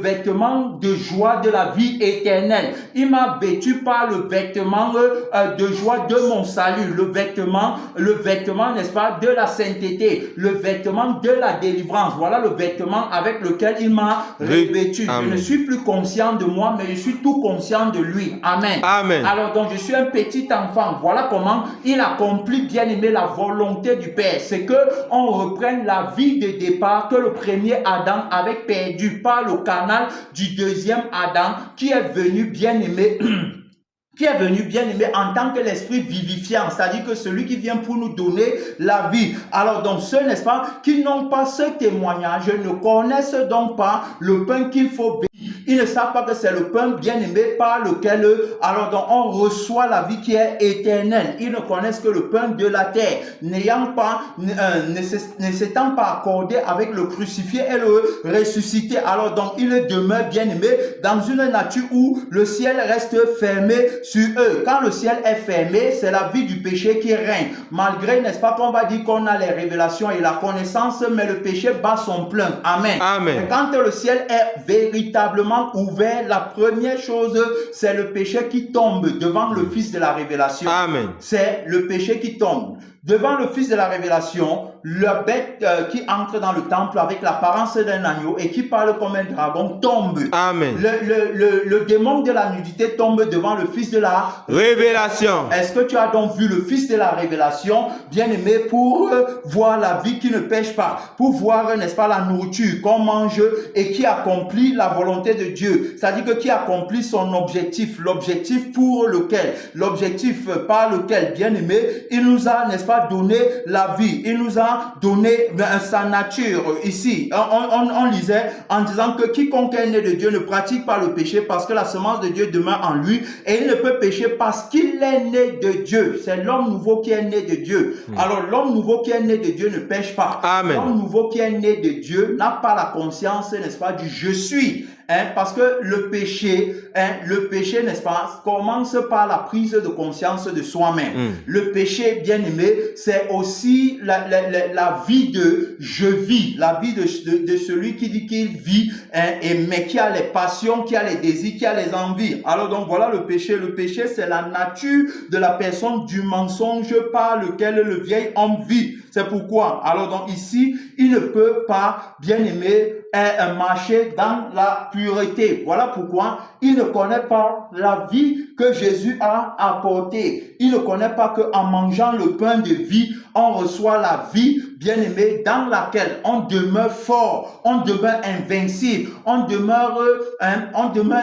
vêtement de joie de la vie éternelle. Il m'a vêtu par le vêtement de joie de mon salut, le vêtement, n'est-ce pas, de la sainteté, le vêtement de la délivrance. Voilà le vêtement avec lequel il m'a revêtu. Amen. Je ne suis plus conscient de moi, mais je suis tout conscient de lui. Amen. Amen. Alors donc, je suis un petit enfant. Voilà comment il accomplit, bien aimé, la volonté du Père. C'est que on reprenne la vie de départ que le premier Adam avait perdu par le canal du deuxième Adam qui est venu, bien aimé, en tant que l'esprit vivifiant, c'est-à-dire que celui qui vient pour nous donner la vie. Alors donc ceux, n'est-ce pas, qui n'ont pas ce témoignage, ne connaissent donc pas le pain qu'il faut bénir. Ils ne savent pas que c'est le pain bien-aimé par lequel, alors donc, on reçoit la vie qui est éternelle. Ils ne connaissent que le pain de la terre, ne s'étant pas accordé avec le crucifié et le ressuscité. Alors donc, ils demeurent bien-aimés dans une nature où le ciel reste fermé sur eux. Quand le ciel est fermé, c'est la vie du péché qui règne. Malgré, n'est-ce pas, qu'on va dire qu'on a les révélations et la connaissance, mais le péché bat son plein. Amen. Amen. Et quand le ciel est véritablement ouvert, la première chose, c'est le péché qui tombe devant le Fils de la révélation. Amen. C'est le péché qui tombe. Devant le Fils de la révélation, la bête qui entre dans le temple avec l'apparence d'un agneau et qui parle comme un dragon tombe. Amen. Le démon de la nudité tombe devant le Fils de la révélation. Est-ce que tu as donc vu le Fils de la révélation, bien-aimé, pour voir la vie qui ne pêche pas, pour voir, n'est-ce pas, la nourriture qu'on mange et qui accomplit la volonté de Dieu, c'est-à-dire que qui accomplit son objectif, l'objectif par lequel, bien-aimé, il nous a, n'est-ce pas, donné la vie, il nous a donné sa nature. Ici, on lisait en disant que quiconque est né de Dieu ne pratique pas le péché parce que la semence de Dieu demeure en lui et il ne peut pécher parce qu'il est né de Dieu. C'est l'homme nouveau qui est né de Dieu. Alors l'homme nouveau qui est né de Dieu ne pêche pas. Amen. L'homme nouveau qui est né de Dieu n'a pas la conscience, n'est-ce pas, du je suis. Parce que le péché, n'est-ce pas, commence par la prise de conscience de soi-même. Le péché, bien aimé, c'est aussi la vie de je vis, la vie de celui qui dit qu'il vit, mais qui a les passions, qui a les désirs, qui a les envies. Alors donc voilà le péché. Le péché, c'est la nature de la personne du mensonge par lequel le vieil homme vit. C'est pourquoi, alors donc ici, il ne peut pas, bien aimé, marcher dans la pureté. Voilà pourquoi il ne connaît pas la vie que Jésus a apportée. Il ne connaît pas qu'en mangeant le pain de vie, on reçoit la vie, bien-aimé, dans laquelle on demeure fort, on demeure invincible, on demeure,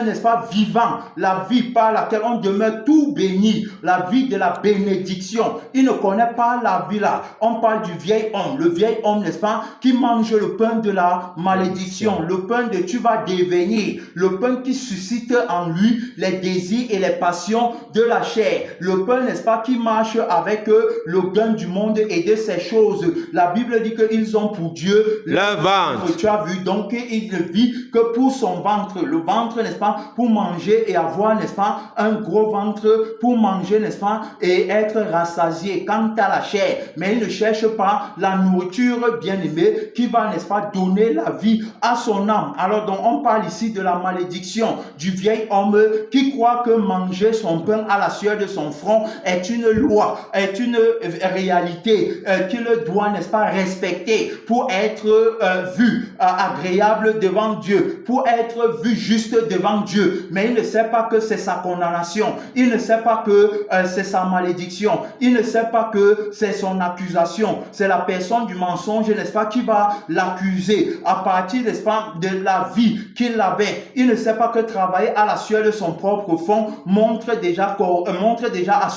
n'est-ce pas, vivant. La vie par laquelle on demeure tout béni, la vie de la bénédiction. Il ne connaît pas la vie là. On parle du vieil homme. Le vieil homme, n'est-ce pas, qui mange le pain de la malédiction, le pain de tu vas devenir, le pain qui suscite en lui les désirs et les passions de la chair. Le pain, n'est-ce pas, qui marche avec le gain du monde et de ces choses. La Bible dit qu'ils ont pour Dieu le ventre. Tu as vu, donc il ne vit que pour son ventre. Le ventre, n'est-ce pas, pour manger et avoir, n'est-ce pas, un gros ventre pour manger, n'est-ce pas, et être rassasié quant à la chair. Mais il ne cherche pas la nourriture bien-aimée qui va, n'est-ce pas, donner la vie à son âme. Alors donc on parle ici de la malédiction du vieil homme qui croit que manger son pain à la sueur de son front est une loi, est une réalité qu'il doit, n'est-ce pas, respecter pour être vu agréable devant Dieu, pour être vu juste devant Dieu. Mais il ne sait pas que c'est sa condamnation, il ne sait pas que c'est sa malédiction, il ne sait pas que c'est son accusation. C'est la personne du mensonge, n'est-ce pas, qui va l'accuser à partir, n'est-ce pas, de la vie qu'il avait. Il ne sait pas que travailler à la sueur de son propre front montre déjà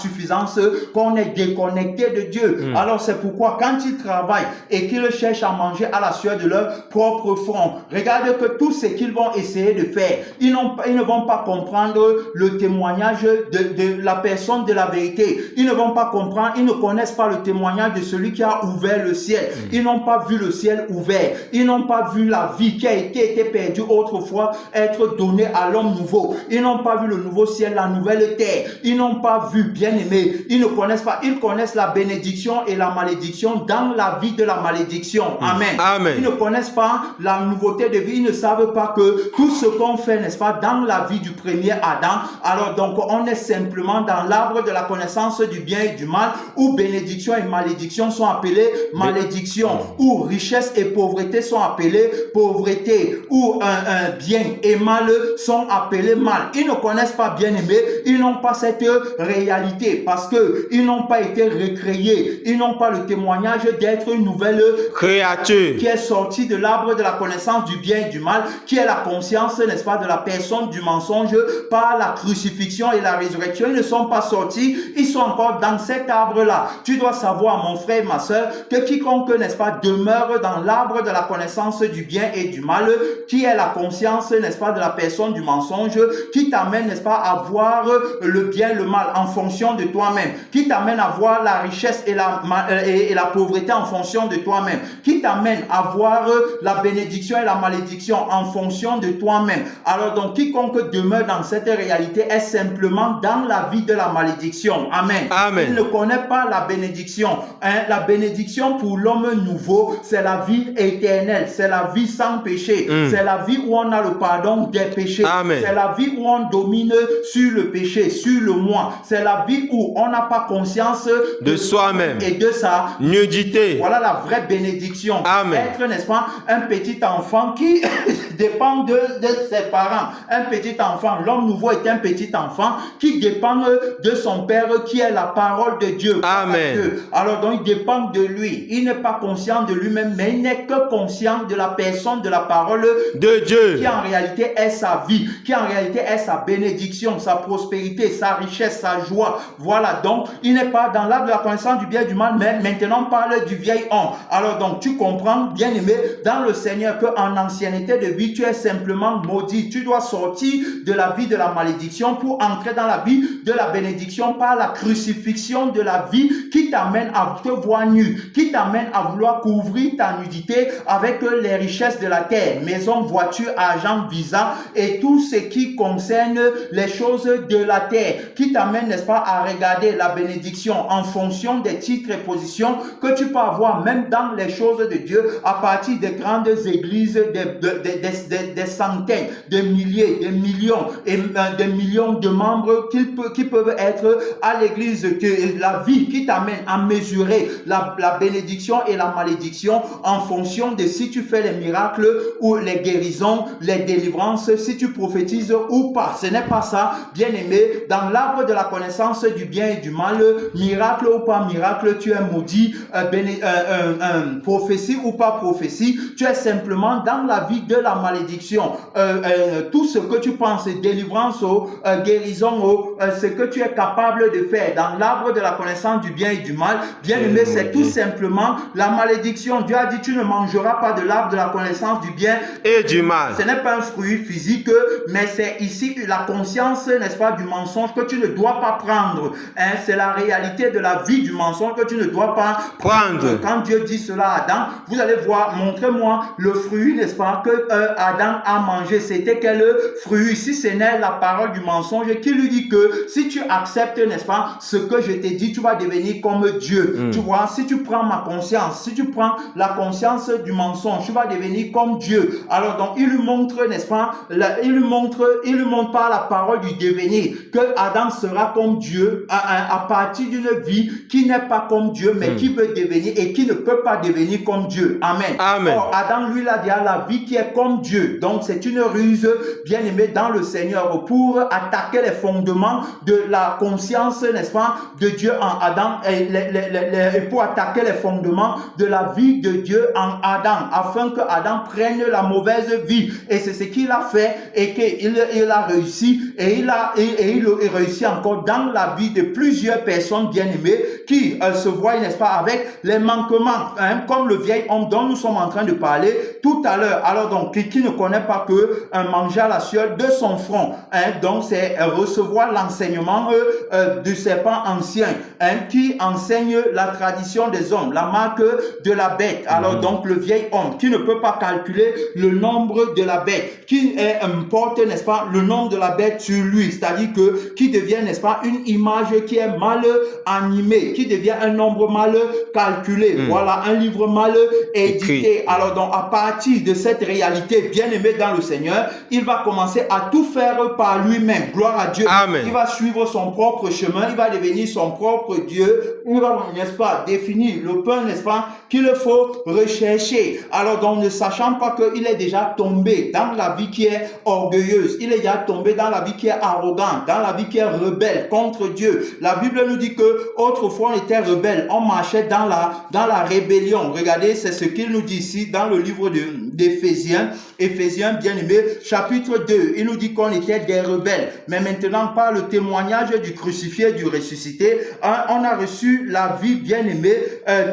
suffisance qu'on est déconnecté de Dieu. Alors c'est pourquoi quand ils travaillent et qu'ils cherchent à manger à la sueur de leur propre front, regarde que tout ce qu'ils vont essayer de faire, ils ne vont pas comprendre le témoignage de la personne de la vérité. Ils ne vont pas comprendre, ils ne connaissent pas le témoignage de celui qui a ouvert le ciel. Ils n'ont pas vu le ciel ouvert. Ils n'ont pas vu la vie qui a été perdue autrefois être donnée à l'homme nouveau. Ils n'ont pas vu le nouveau ciel, la nouvelle terre. Ils n'ont pas vu, bien aimé. Ils ne connaissent pas. Ils connaissent la bénédiction et la malédiction dans la vie de la malédiction. Amen. Amen. Ils ne connaissent pas la nouveauté de vie. Ils ne savent pas que tout ce qu'on fait, n'est-ce pas, dans la vie du premier Adam. Alors donc, on est simplement dans l'arbre de la connaissance du bien et du mal, où bénédiction et malédiction sont appelées malédiction, où richesse et pauvreté sont appelées pauvreté, où un bien et mal sont appelés mal. Ils ne connaissent pas, bien aimé, ils n'ont pas cette réalité parce que ils n'ont pas été recréés, ils n'ont pas le témoignage d'être une nouvelle créature qui est sortie de l'arbre de la connaissance du bien et du mal, qui est la conscience, n'est-ce pas, de la personne du mensonge par la crucifixion et la résurrection. Ils ne sont pas sortis, ils sont encore dans cet arbre-là. Tu dois savoir, mon frère et ma soeur, que quiconque, n'est-ce pas, demeure dans l'arbre de la connaissance du bien et du mal, qui est la conscience, n'est-ce pas, de la personne du mensonge, qui t'amène, n'est-ce pas, à voir le bien, le mal en fonction de toi-même, qui t'amène à voir la richesse et la pauvreté en fonction de toi-même, qui t'amène à voir la bénédiction et la malédiction en fonction de toi-même. Alors donc, quiconque demeure dans cette réalité est simplement dans la vie de la malédiction. Amen. Amen. Il ne connaît pas la bénédiction. La bénédiction pour l'homme nouveau, c'est la vie éternelle, c'est la vie sans péché, c'est la vie où on a le pardon des péchés, c'est la vie où on domine sur le péché, sur le moi, c'est la vie où on n'a pas conscience de soi-même et de sa nudité. Voilà la vraie bénédiction. Amen. Être, n'est-ce pas, un petit enfant qui dépend de ses parents. Un petit enfant, l'homme nouveau est un petit enfant qui dépend de son père qui est la parole de Dieu. Amen. Alors donc il dépend de lui. Il n'est pas conscient de lui-même, mais il n'est que conscient de la personne de la parole de Dieu, qui en réalité est sa vie, qui en réalité est sa bénédiction, sa prospérité, sa richesse, sa joie. Voilà, donc il n'est pas dans l'arbre de la connaissance du bien et du mal, mais maintenant on parle du vieil homme. Alors donc tu comprends, bien aimé, dans le Seigneur, que en ancienneté de vie, tu es simplement maudit. Tu dois sortir de la vie de la malédiction pour entrer dans la vie de la bénédiction par la crucifixion de la vie qui t'amène à te voir nu, qui t'amène à vouloir couvrir ta nudité avec les richesses de la terre, maison, voiture, argent, visa et tout ce qui concerne les choses de la terre, qui t'amène, n'est-ce pas, à regarder la bénédiction en fonction des titres et positions que tu peux avoir même dans les choses de Dieu à partir des grandes églises, des centaines, des milliers, des millions et des millions de membres qui peuvent être à l'église, que la vie qui t'amène à mesurer la bénédiction et la malédiction en fonction de si tu fais les miracles ou les guérisons, les délivrances, si tu prophétises ou pas. Ce n'est pas ça, bien aimé. Dans l'arbre de la connaissance du bien et du mal, miracle ou pas miracle, tu es maudit, prophétie ou pas prophétie, tu es simplement dans la vie de la malédiction. Tout ce que tu penses, délivrance ou guérison ou ce que tu es capable de faire dans l'arbre de la connaissance du bien et du mal, bien aimé, c'est tout simplement la malédiction. Dieu a dit, tu ne mangeras pas de l'arbre de la connaissance du bien et du mal. Ce n'est pas un fruit physique, mais c'est ici la conscience, n'est-ce pas, du mensonge que tu ne dois pas prendre. C'est la réalité de la vie du mensonge que tu ne dois pas prendre. Quand Dieu dit cela à Adam, vous allez voir, montrez-moi le fruit, n'est-ce pas, que Adam a mangé. C'était quel fruit? Si ce n'est la parole du mensonge qui lui dit que si tu acceptes, n'est-ce pas, ce que je t'ai dit, tu vas devenir comme Dieu. Tu vois, si tu prends ma conscience, si tu prends la conscience du mensonge, tu vas devenir comme Dieu. Alors donc, il lui montre, n'est-ce pas, il lui montre par la parole du devenir que Adam sera comme Dieu à partir d'une vie qui n'est pas comme Dieu, mais qui veut devenir et qui ne peut pas devenir comme Dieu. Amen. Amen. Or, Adam, lui, il a dit la vie qui est comme Dieu. Donc c'est une ruse, bien aimé, dans le Seigneur pour attaquer les fondements de la conscience, n'est-ce pas, de Dieu en Adam et pour attaquer les fondements de la vie de Dieu en Adam, afin que Adam prenne la mauvaise vie. Et c'est ce qu'il a fait et qu'il a réussi et il réussit encore dans la vie de plusieurs personnes bien-aimées qui se voient, n'est-ce pas, avec les manquements, hein, comme le vieil homme dont nous sommes en train de parler tout à l'heure. Alors donc, qui ne connaît pas que manger à la sueur de son front, hein, donc c'est recevoir l'enseignement du serpent ancien, hein, qui enseigne la tradition des hommes, la marque de la bête. Alors donc, le vieil homme qui ne peut pas calculer le nombre de la bête, qui porte, n'est-ce pas, le nombre de la bête sur lui, c'est-à-dire que qui devient, n'est-ce pas, une image qui est mal animée, qui devient un nombre mal calculé. Voilà, un livre mal édité. Alors donc, à partir de cette réalité bien aimée dans le Seigneur, il va commencer à tout faire par lui-même. Gloire à Dieu. Amen. Il va suivre son propre chemin, il va devenir son propre Dieu. Il va, n'est-ce pas, définir le pain, n'est-ce pas, qu'il faut rechercher. Alors donc, ne sachant pas qu'il est déjà tombé dans la vie qui est orgueilleuse, il est déjà tombé dans la vie qui est arrogante, dans la vie qui est rebelle contre Dieu. La Bible nous dit que autrefois on était rebelle, on marchait dans la rébellion. Regardez, c'est ce qu'il nous dit ici dans le livre d'Éphésiens, Éphésiens bien-aimé, chapitre 2. Il nous dit qu'on était des rebelles. Mais maintenant, par le témoignage du crucifié, du ressuscité, on a reçu la vie bien-aimée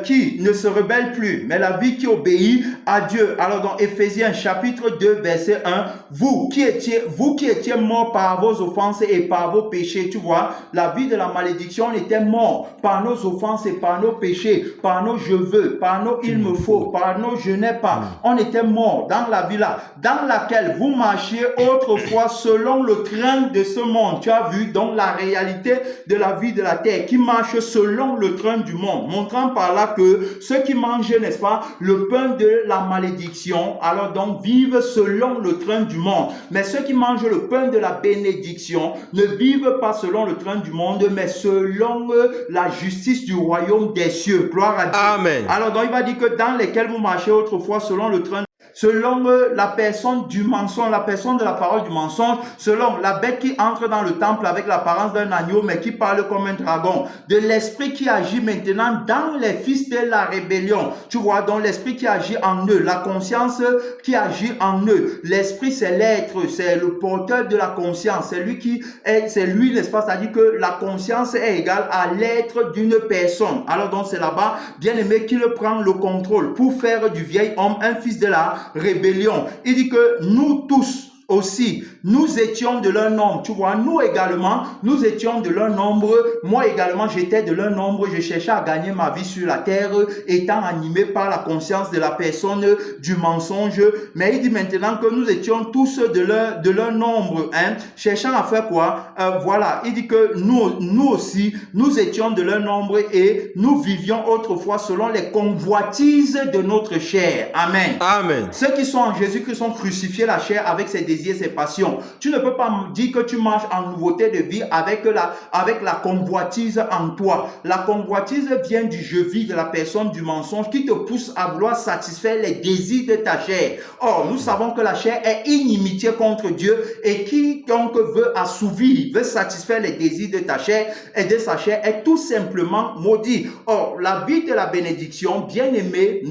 qui ne se rebelle plus, mais la vie qui obéit à Dieu. Alors dans Éphésiens chapitre 2, verset 1, vous qui étiez morts par vos offenses et par vos péchés, tu vois, la vie de la malédiction, on était morts par nos offenses et par nos péchés, par nos je veux, par nos il me faut, par nos je n'ai pas. On était morts dans la vie là, dans laquelle vous marchiez autrefois selon le train de ce monde. Tu as vu donc la réalité de la vie de la terre qui marche selon le train du monde, montrant par là que ceux qui mangent, n'est-ce pas, le pain de la malédiction, alors donc vivent selon le train du monde. Mais ceux qui mangent le pain de la bénédiction ne vivent pas selon le train du monde, mais selon la justice du royaume des cieux. Gloire à Dieu. Amen. Alors donc il va dire que dans lesquels vous marchez autrefois selon le train, selon la personne du mensonge, la personne de la parole du mensonge, selon la bête qui entre dans le temple avec l'apparence d'un agneau, mais qui parle comme un dragon, de l'esprit qui agit maintenant dans les fils de la rébellion. Tu vois, donc l'esprit qui agit en eux, la conscience qui agit en eux. L'esprit, c'est l'être, c'est le porteur de la conscience, c'est lui, n'est-ce pas, c'est-à-dire que la conscience est égale à l'être d'une personne. Alors donc c'est là-bas, bien aimé, qu'il prend le contrôle pour faire du vieil homme un fils de la rébellion. Il dit que nous tous aussi, nous étions de leur nombre. Tu vois, nous également, nous étions de leur nombre. Moi également, j'étais de leur nombre. Je cherchais à gagner ma vie sur la terre, étant animé par la conscience de la personne du mensonge. Mais il dit maintenant que nous étions tous de leur nombre, hein, cherchant à faire quoi? Voilà, il dit que nous aussi, nous étions de leur nombre et nous vivions autrefois selon les convoitises de notre chair. Amen. Amen. Ceux qui sont en Jésus-Christ sont crucifiés la chair avec ses désirs, ses passions. Tu ne peux pas me dire que tu marches en nouveauté de vie avec la convoitise en toi. La convoitise vient du je vis de la personne du mensonge qui te pousse à vouloir satisfaire les désirs de ta chair. Or, nous savons que la chair est inimitié contre Dieu et qui donc veut assouvir, veut satisfaire les désirs de ta chair et de sa chair est tout simplement maudit. Or, la vie de la bénédiction, bien aimé,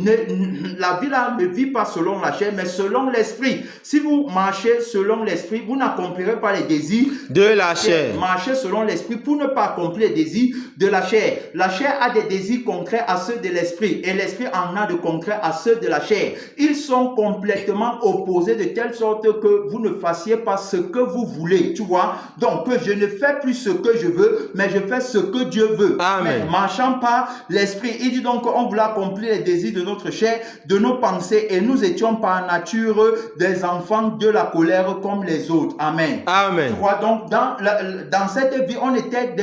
la vie là ne vit pas selon la chair, mais selon l'esprit. Si vous marchez selon l'esprit, vous n'accomplirez pas les désirs de la chair. Marchez selon l'esprit pour ne pas accomplir les désirs de la chair. La chair a des désirs contraires à ceux de l'esprit et l'esprit en a de contraires à ceux de la chair. Ils sont complètement opposés de telle sorte que vous ne fassiez pas ce que vous voulez. Tu vois? Donc, je ne fais plus ce que je veux, mais je fais ce que Dieu veut. Amen. Mais marchant par l'esprit, il dit donc qu'on voulait accomplir les désirs de notre chair, de nos pensées et nous étions par nature des enfants de la colère. colère comme les autres. Amen. Amen. Donc, dans cette vie, on était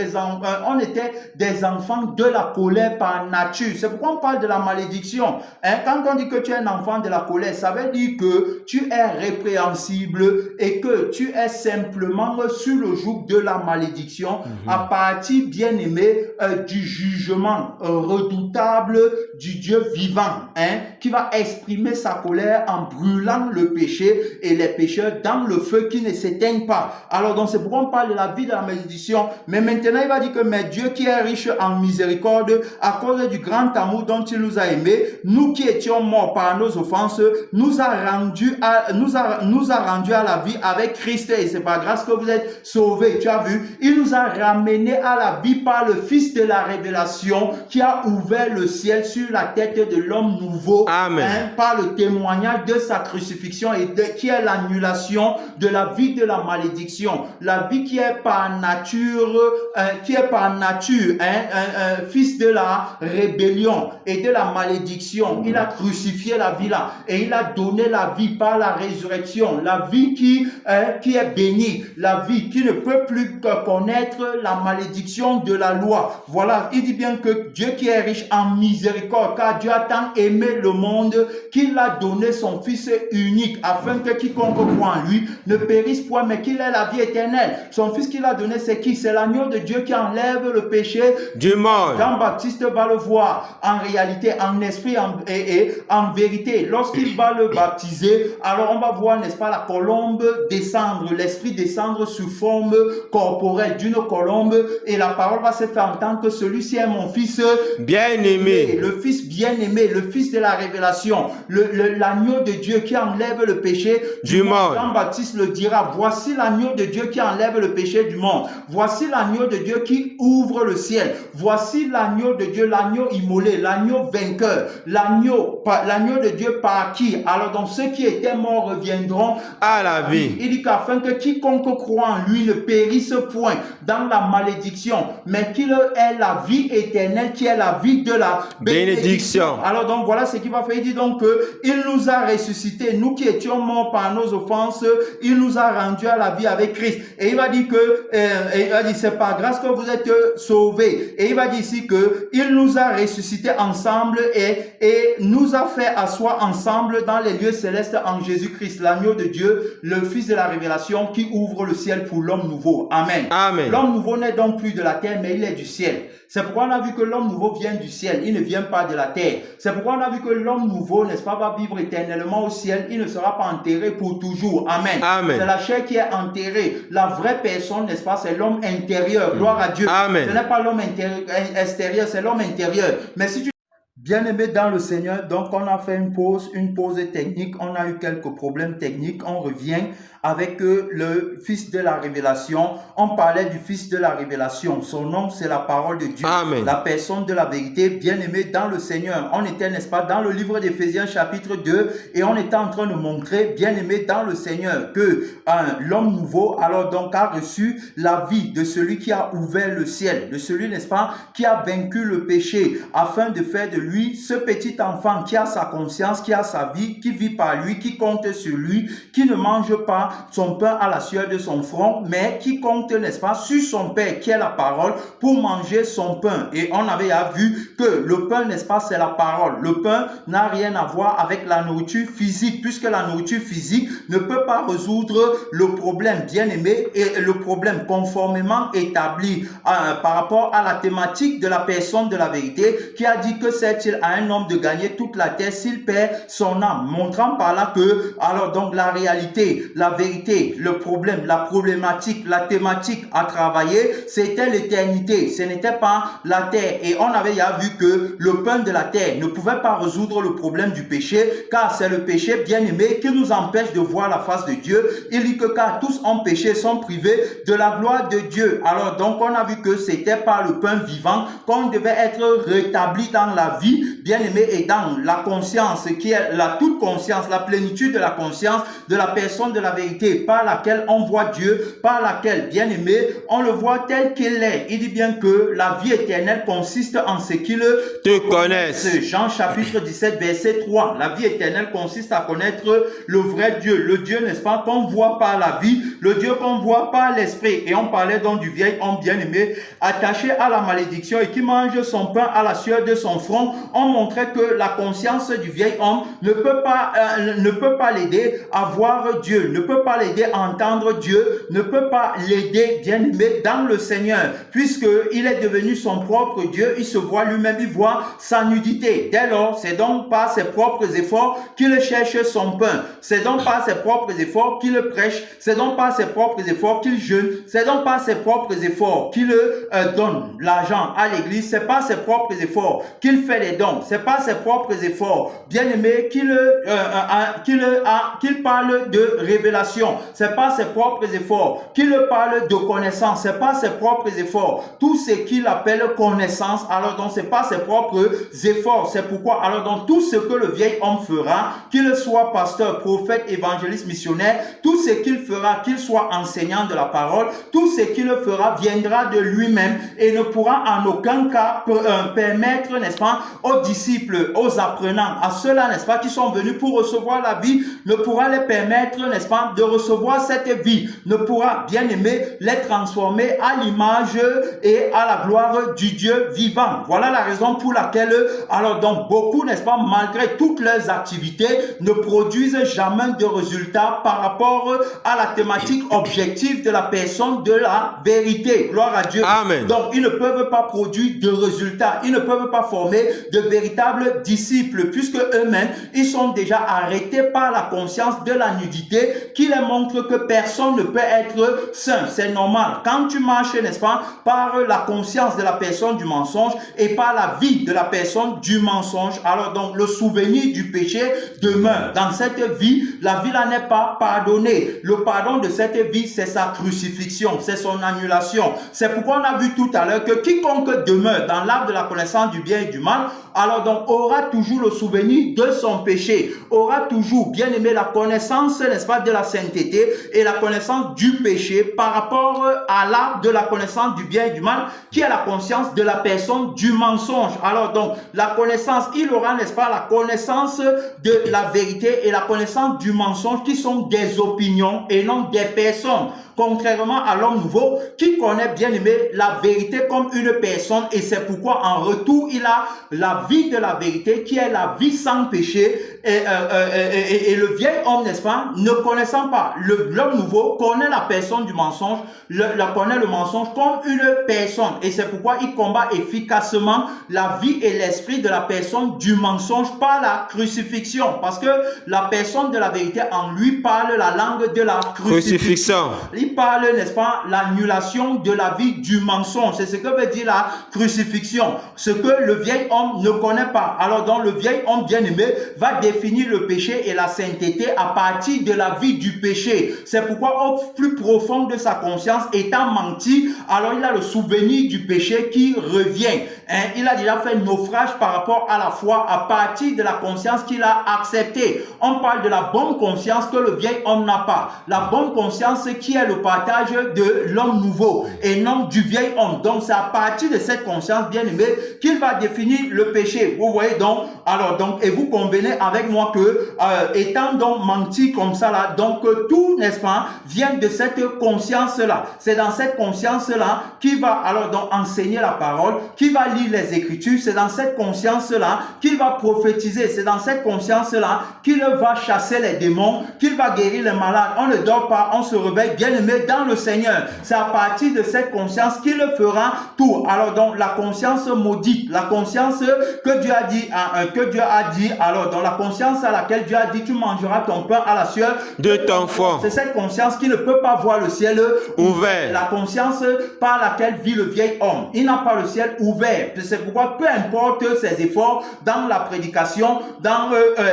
des enfants de la colère par nature. C'est pourquoi on parle de la malédiction. Quand on dit que tu es un enfant de la colère, ça veut dire que tu es répréhensible et que tu es simplement sur le joug de la malédiction à partir, bien aimé, du jugement redoutable du Dieu vivant, qui va exprimer sa colère en brûlant le péché et les pécheurs dans le feu qui ne s'éteigne pas. Alors donc c'est pourquoi on parle de la vie de la malédiction. Mais maintenant il va dire que mais Dieu qui est riche en miséricorde, à cause du grand amour dont il nous a aimés, nous qui étions morts par nos offenses, nous a rendu à la vie avec Christ. Et c'est par grâce que vous êtes sauvés. Tu as vu, il nous a ramenés à la vie par le Fils de la révélation qui a ouvert le ciel sur la tête de l'homme nouveau. Amen. Par le témoignage de sa crucifixion et qui est l'annulation de la vie de la malédiction. La vie qui est par nature, fils de la rébellion et de la malédiction. Il a crucifié la vie là et il a donné la vie par la résurrection. La vie qui est bénie. La vie qui ne peut plus connaître la malédiction de la loi. Voilà, il dit bien que Dieu qui est riche en miséricorde, car Dieu a tant aimé le monde qu'il a donné son Fils unique, afin que quiconque croit en lui ne périsse point, mais qu'il ait la vie éternelle. Son Fils qu'il a donné, c'est qui? C'est l'agneau de Dieu qui enlève le péché du monde. Jean-Baptiste va le voir en réalité, en esprit et en vérité. Lorsqu'il va le baptiser, alors on va voir, n'est-ce pas, la colombe descendre, l'esprit descendre sous forme corporelle d'une colombe, et la parole va se faire entendre que celui-ci est mon Fils bien-aimé, le Fils bien-aimé, le Fils de la révélation, l'agneau de Dieu qui enlève le péché du monde. Jean-Baptiste le dira, voici l'agneau de Dieu qui enlève le péché du monde. Voici l'agneau de Dieu qui ouvre le ciel. Voici l'agneau de Dieu, l'agneau immolé, l'agneau vainqueur, l'agneau de Dieu par qui? Alors donc ceux qui étaient morts reviendront à la vie. Il dit qu'afin que quiconque croit en lui ne périsse point dans la malédiction, mais qu'il ait la vie éternelle qui est la vie de la bénédiction. Alors donc voilà ce qu'il va faire. Il dit donc qu'il nous a ressuscités, nous qui étions morts par nos offenses, il nous a rendus à la vie avec Christ. Et il va dire que c'est par grâce que vous êtes sauvés. Et il va dire ici que il nous a ressuscités ensemble et nous a fait asseoir ensemble dans les lieux célestes en Jésus-Christ, l'agneau de Dieu, le Fils de la révélation qui ouvre le ciel pour l'homme nouveau. Amen. Amen. L'homme nouveau n'est donc plus de la terre, mais il est du ciel. C'est pourquoi on a vu que l'homme nouveau vient du ciel, il ne vient pas de la terre. C'est pourquoi on a vu que l'homme nouveau, n'est-ce pas, va vivre éternellement au ciel, il ne sera pas enterré pour toujours. Amen. Amen. C'est la chair qui est enterrée. La vraie personne, n'est-ce pas, c'est l'homme intérieur. Gloire à Dieu. Amen. Ce n'est pas l'homme extérieur, c'est l'homme intérieur. Mais si tu Bien-aimés dans le Seigneur, donc on a fait une pause technique, on a eu quelques problèmes techniques, on revient avec le Fils de la révélation. On parlait du Fils de la révélation, son nom c'est la parole de Dieu. Amen. La personne de la vérité. Bien-aimés dans le Seigneur, on était, n'est-ce pas, dans le livre d'Éphésiens chapitre 2 et on était en train de montrer, bien-aimés dans le Seigneur, que l'homme nouveau alors donc a reçu la vie de celui qui a ouvert le ciel, de celui, n'est-ce pas, qui a vaincu le péché, afin de faire de lui ce petit enfant qui a sa conscience, qui a sa vie, qui vit par lui, qui compte sur lui, qui ne mange pas son pain à la sueur de son front, mais qui compte, n'est-ce pas, sur son Père qui est la parole pour manger son pain. Et on avait vu que le pain, n'est-ce pas, c'est la parole. Le pain n'a rien à voir avec la nourriture physique, puisque la nourriture physique ne peut pas résoudre le problème, bien aimé, et le problème conformément établi par rapport à la thématique de la personne de la vérité qui a dit que c'est-il à un homme de gagner toute la terre s'il perd son âme, montrant par là que alors donc la réalité, la vérité, le problème, la problématique, la thématique à travailler, c'était l'éternité, ce n'était pas la terre. Et on avait vu que le pain de la terre ne pouvait pas résoudre le problème du péché, car c'est le péché, bien aimé, qui nous empêche de voir la face de Dieu. Il dit que car tous ont péché, sont privés de la gloire de Dieu. Alors donc on a vu que c'était par le pain vivant qu'on devait être rétabli dans la vie vie, bien-aimé, est dans la conscience qui est la toute conscience, la plénitude de la conscience de la personne de la vérité, par laquelle on voit Dieu, par laquelle, bien-aimé, on le voit tel qu'il est. Il dit bien que la vie éternelle consiste en ce qu'il te connaisse. Jean chapitre 17, verset 3. La vie éternelle consiste à connaître le vrai Dieu, le Dieu, n'est-ce pas, qu'on voit par la vie, le Dieu qu'on voit par l'esprit. Et on parlait donc du vieil homme bien-aimé, attaché à la malédiction et qui mange son pain à la sueur de son front. On montrait que la conscience du vieil homme ne peut pas l'aider à voir Dieu, ne peut pas l'aider à entendre Dieu, ne peut pas l'aider, bien-aimé, dans le Seigneur, puisqu'il est devenu son propre Dieu. Il se voit lui-même, il voit sa nudité. Dès lors, c'est donc par ses propres efforts qu'il cherche son pain. C'est donc par ses propres efforts qu'il prêche. C'est donc par ses propres efforts qu'il jeûne. C'est donc par ses propres efforts qu'il donne l'argent à l'église. C'est par ses propres efforts qu'il fait les dons. C'est par ses propres efforts, bien-aimé, qu'il parle de révélation. C'est par ses propres efforts qu'il parle de connaissance. C'est par ses propres efforts. Tout ce qu'il appelle connaissance, alors donc c'est pas ses propres efforts. C'est pourquoi alors donc tout ce que le vieil homme fera, qu'il soit pasteur, prophète, évangéliste, missionnaire, tout ce qu'il fera, qu'il soit enseignant de la parole, tout ce qu'il fera viendra de lui-même et ne pourra en aucun cas permettre, n'est-ce pas, aux disciples, aux apprenants, à ceux-là, n'est-ce pas, qui sont venus pour recevoir la vie, ne pourra les permettre, n'est-ce pas, de recevoir cette vie, ne pourra, bien aimé, les transformer à l'image et à la gloire du Dieu vivant. Voilà la raison pour laquelle, alors donc beaucoup, n'est-ce pas, malgré toutes leurs activités, ne produisent jamais de résultats par rapport à la thématique objective de la personne de la vérité. Gloire à Dieu. Amen. Donc, ils ne peuvent pas produire de résultats. Ils ne peuvent pas former de véritables disciples, puisque eux-mêmes, ils sont déjà arrêtés par la conscience de la nudité qui les montre que personne ne peut être saint. C'est normal. Quand tu marches, n'est-ce pas, par la conscience de la personne du mensonge et par la vie de la personne du mensonge, alors donc le souvenir du péché demeure. Dans cette vie, la vie là n'est pas pardonnée. Le pardon de cette vie, c'est sa crucifixion, c'est son annulation. C'est pourquoi on a vu tout à l'heure que quiconque demeure dans l'arbre de la connaissance du bien et du mal, alors donc aura toujours le souvenir de son péché, aura toujours, bien aimé, la connaissance, n'est-ce pas, de la sainteté et la connaissance du péché par rapport à l'arbre de la connaissance du bien et du mal, qui est la conscience de la personne du mensonge. Alors donc, la connaissance, il aura, n'est-ce pas, la connaissance de la vérité et la connaissance du mensonge qui sont des opinions et non des personnes. Contrairement à l'homme nouveau qui connaît, bien aimé, la vérité comme une personne, et c'est pourquoi en retour il a la vie de la vérité qui est la vie sans péché. Et le vieil homme, n'est-ce pas, ne connaissant pas, l'homme nouveau connaît la personne du mensonge, connaît le mensonge comme une personne, et c'est pourquoi il combat efficacement la vie et l'esprit de la personne du mensonge par la crucifixion, parce que la personne de la vérité en lui parle la langue de la crucifixion. Il parle, n'est-ce pas, l'annulation de la vie du mensonge. C'est ce que veut dire la crucifixion. Ce que le vieil homme ne connaît pas. Alors donc le vieil homme bien-aimé va définir le péché et la sainteté à partir de la vie du péché. C'est pourquoi au plus profond de sa conscience, étant menti, alors il a le souvenir du péché qui revient. Il a déjà fait naufrage par rapport à la foi à partir de la conscience qu'il a acceptée. On parle de la bonne conscience que le vieil homme n'a pas. La bonne conscience qui est le partage de l'homme nouveau et non du vieil homme. Donc c'est à partir de cette conscience bien-aimée qu'il va définir le péché. Vous voyez donc, alors donc, et vous convenez avec moi que étant donc menti comme ça là, donc tout, n'est-ce pas, vient de cette conscience là. C'est dans cette conscience là qu'il va alors donc enseigner la parole, qu'il va lire les écritures. C'est dans cette conscience là qu'il va prophétiser. C'est dans cette conscience là qu'il va chasser les démons, qu'il va guérir les malades. On ne dort pas, on se réveille bien aimé dans le Seigneur. C'est à partir de cette conscience qu'il fera tout. Alors donc la conscience maudite, la conscience que Dieu a dit, alors dans la conscience conscience à laquelle Dieu a dit tu mangeras ton pain à la sueur de ton front. C'est cette conscience qui ne peut pas voir le ciel Ouvert. La conscience par laquelle vit le vieil homme. Il n'a pas le ciel ouvert. C'est pourquoi peu importe ses efforts dans la prédication, dans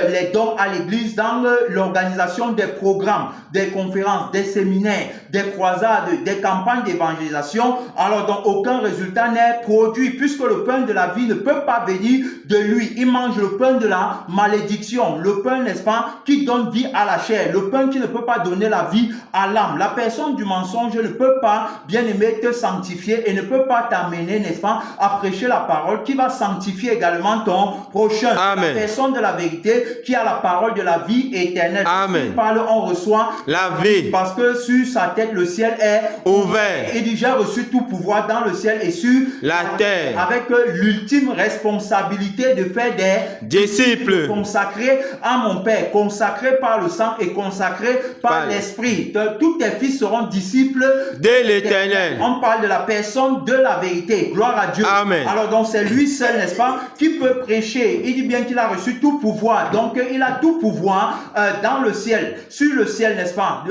les dons à l'église, dans l'organisation des programmes, des conférences, des séminaires, des croisades, des campagnes d'évangélisation, alors donc aucun résultat n'est produit puisque le pain de la vie ne peut pas venir de lui. Il mange le pain de la malédiction, le pain, n'est-ce pas, qui donne vie à la chair, le pain qui ne peut pas donner la vie à l'âme. La personne du mensonge ne peut pas, bien aimé, te sanctifier et ne peut pas t'amener, n'est-ce pas, à prêcher la parole qui va sanctifier également ton prochain. Amen. La personne de la vérité qui a la parole de la vie éternelle. Amen. Qui parle, on reçoit la vie. Parce que sur sa tête, le ciel est ouvert. Il dit, j'ai reçu tout pouvoir dans le ciel et sur la terre. Avec l'ultime responsabilité de faire des disciples consacrés à mon Père, consacrés par le sang et consacrés par l'Esprit. Tous tes fils seront disciples de l'Éternel. On parle de la personne de la vérité. Gloire à Dieu. Amen. Alors donc c'est lui seul, n'est-ce pas, qui peut prêcher. Il dit bien qu'il a reçu tout pouvoir. Donc il a tout pouvoir dans le ciel, sur le ciel, n'est-ce pas,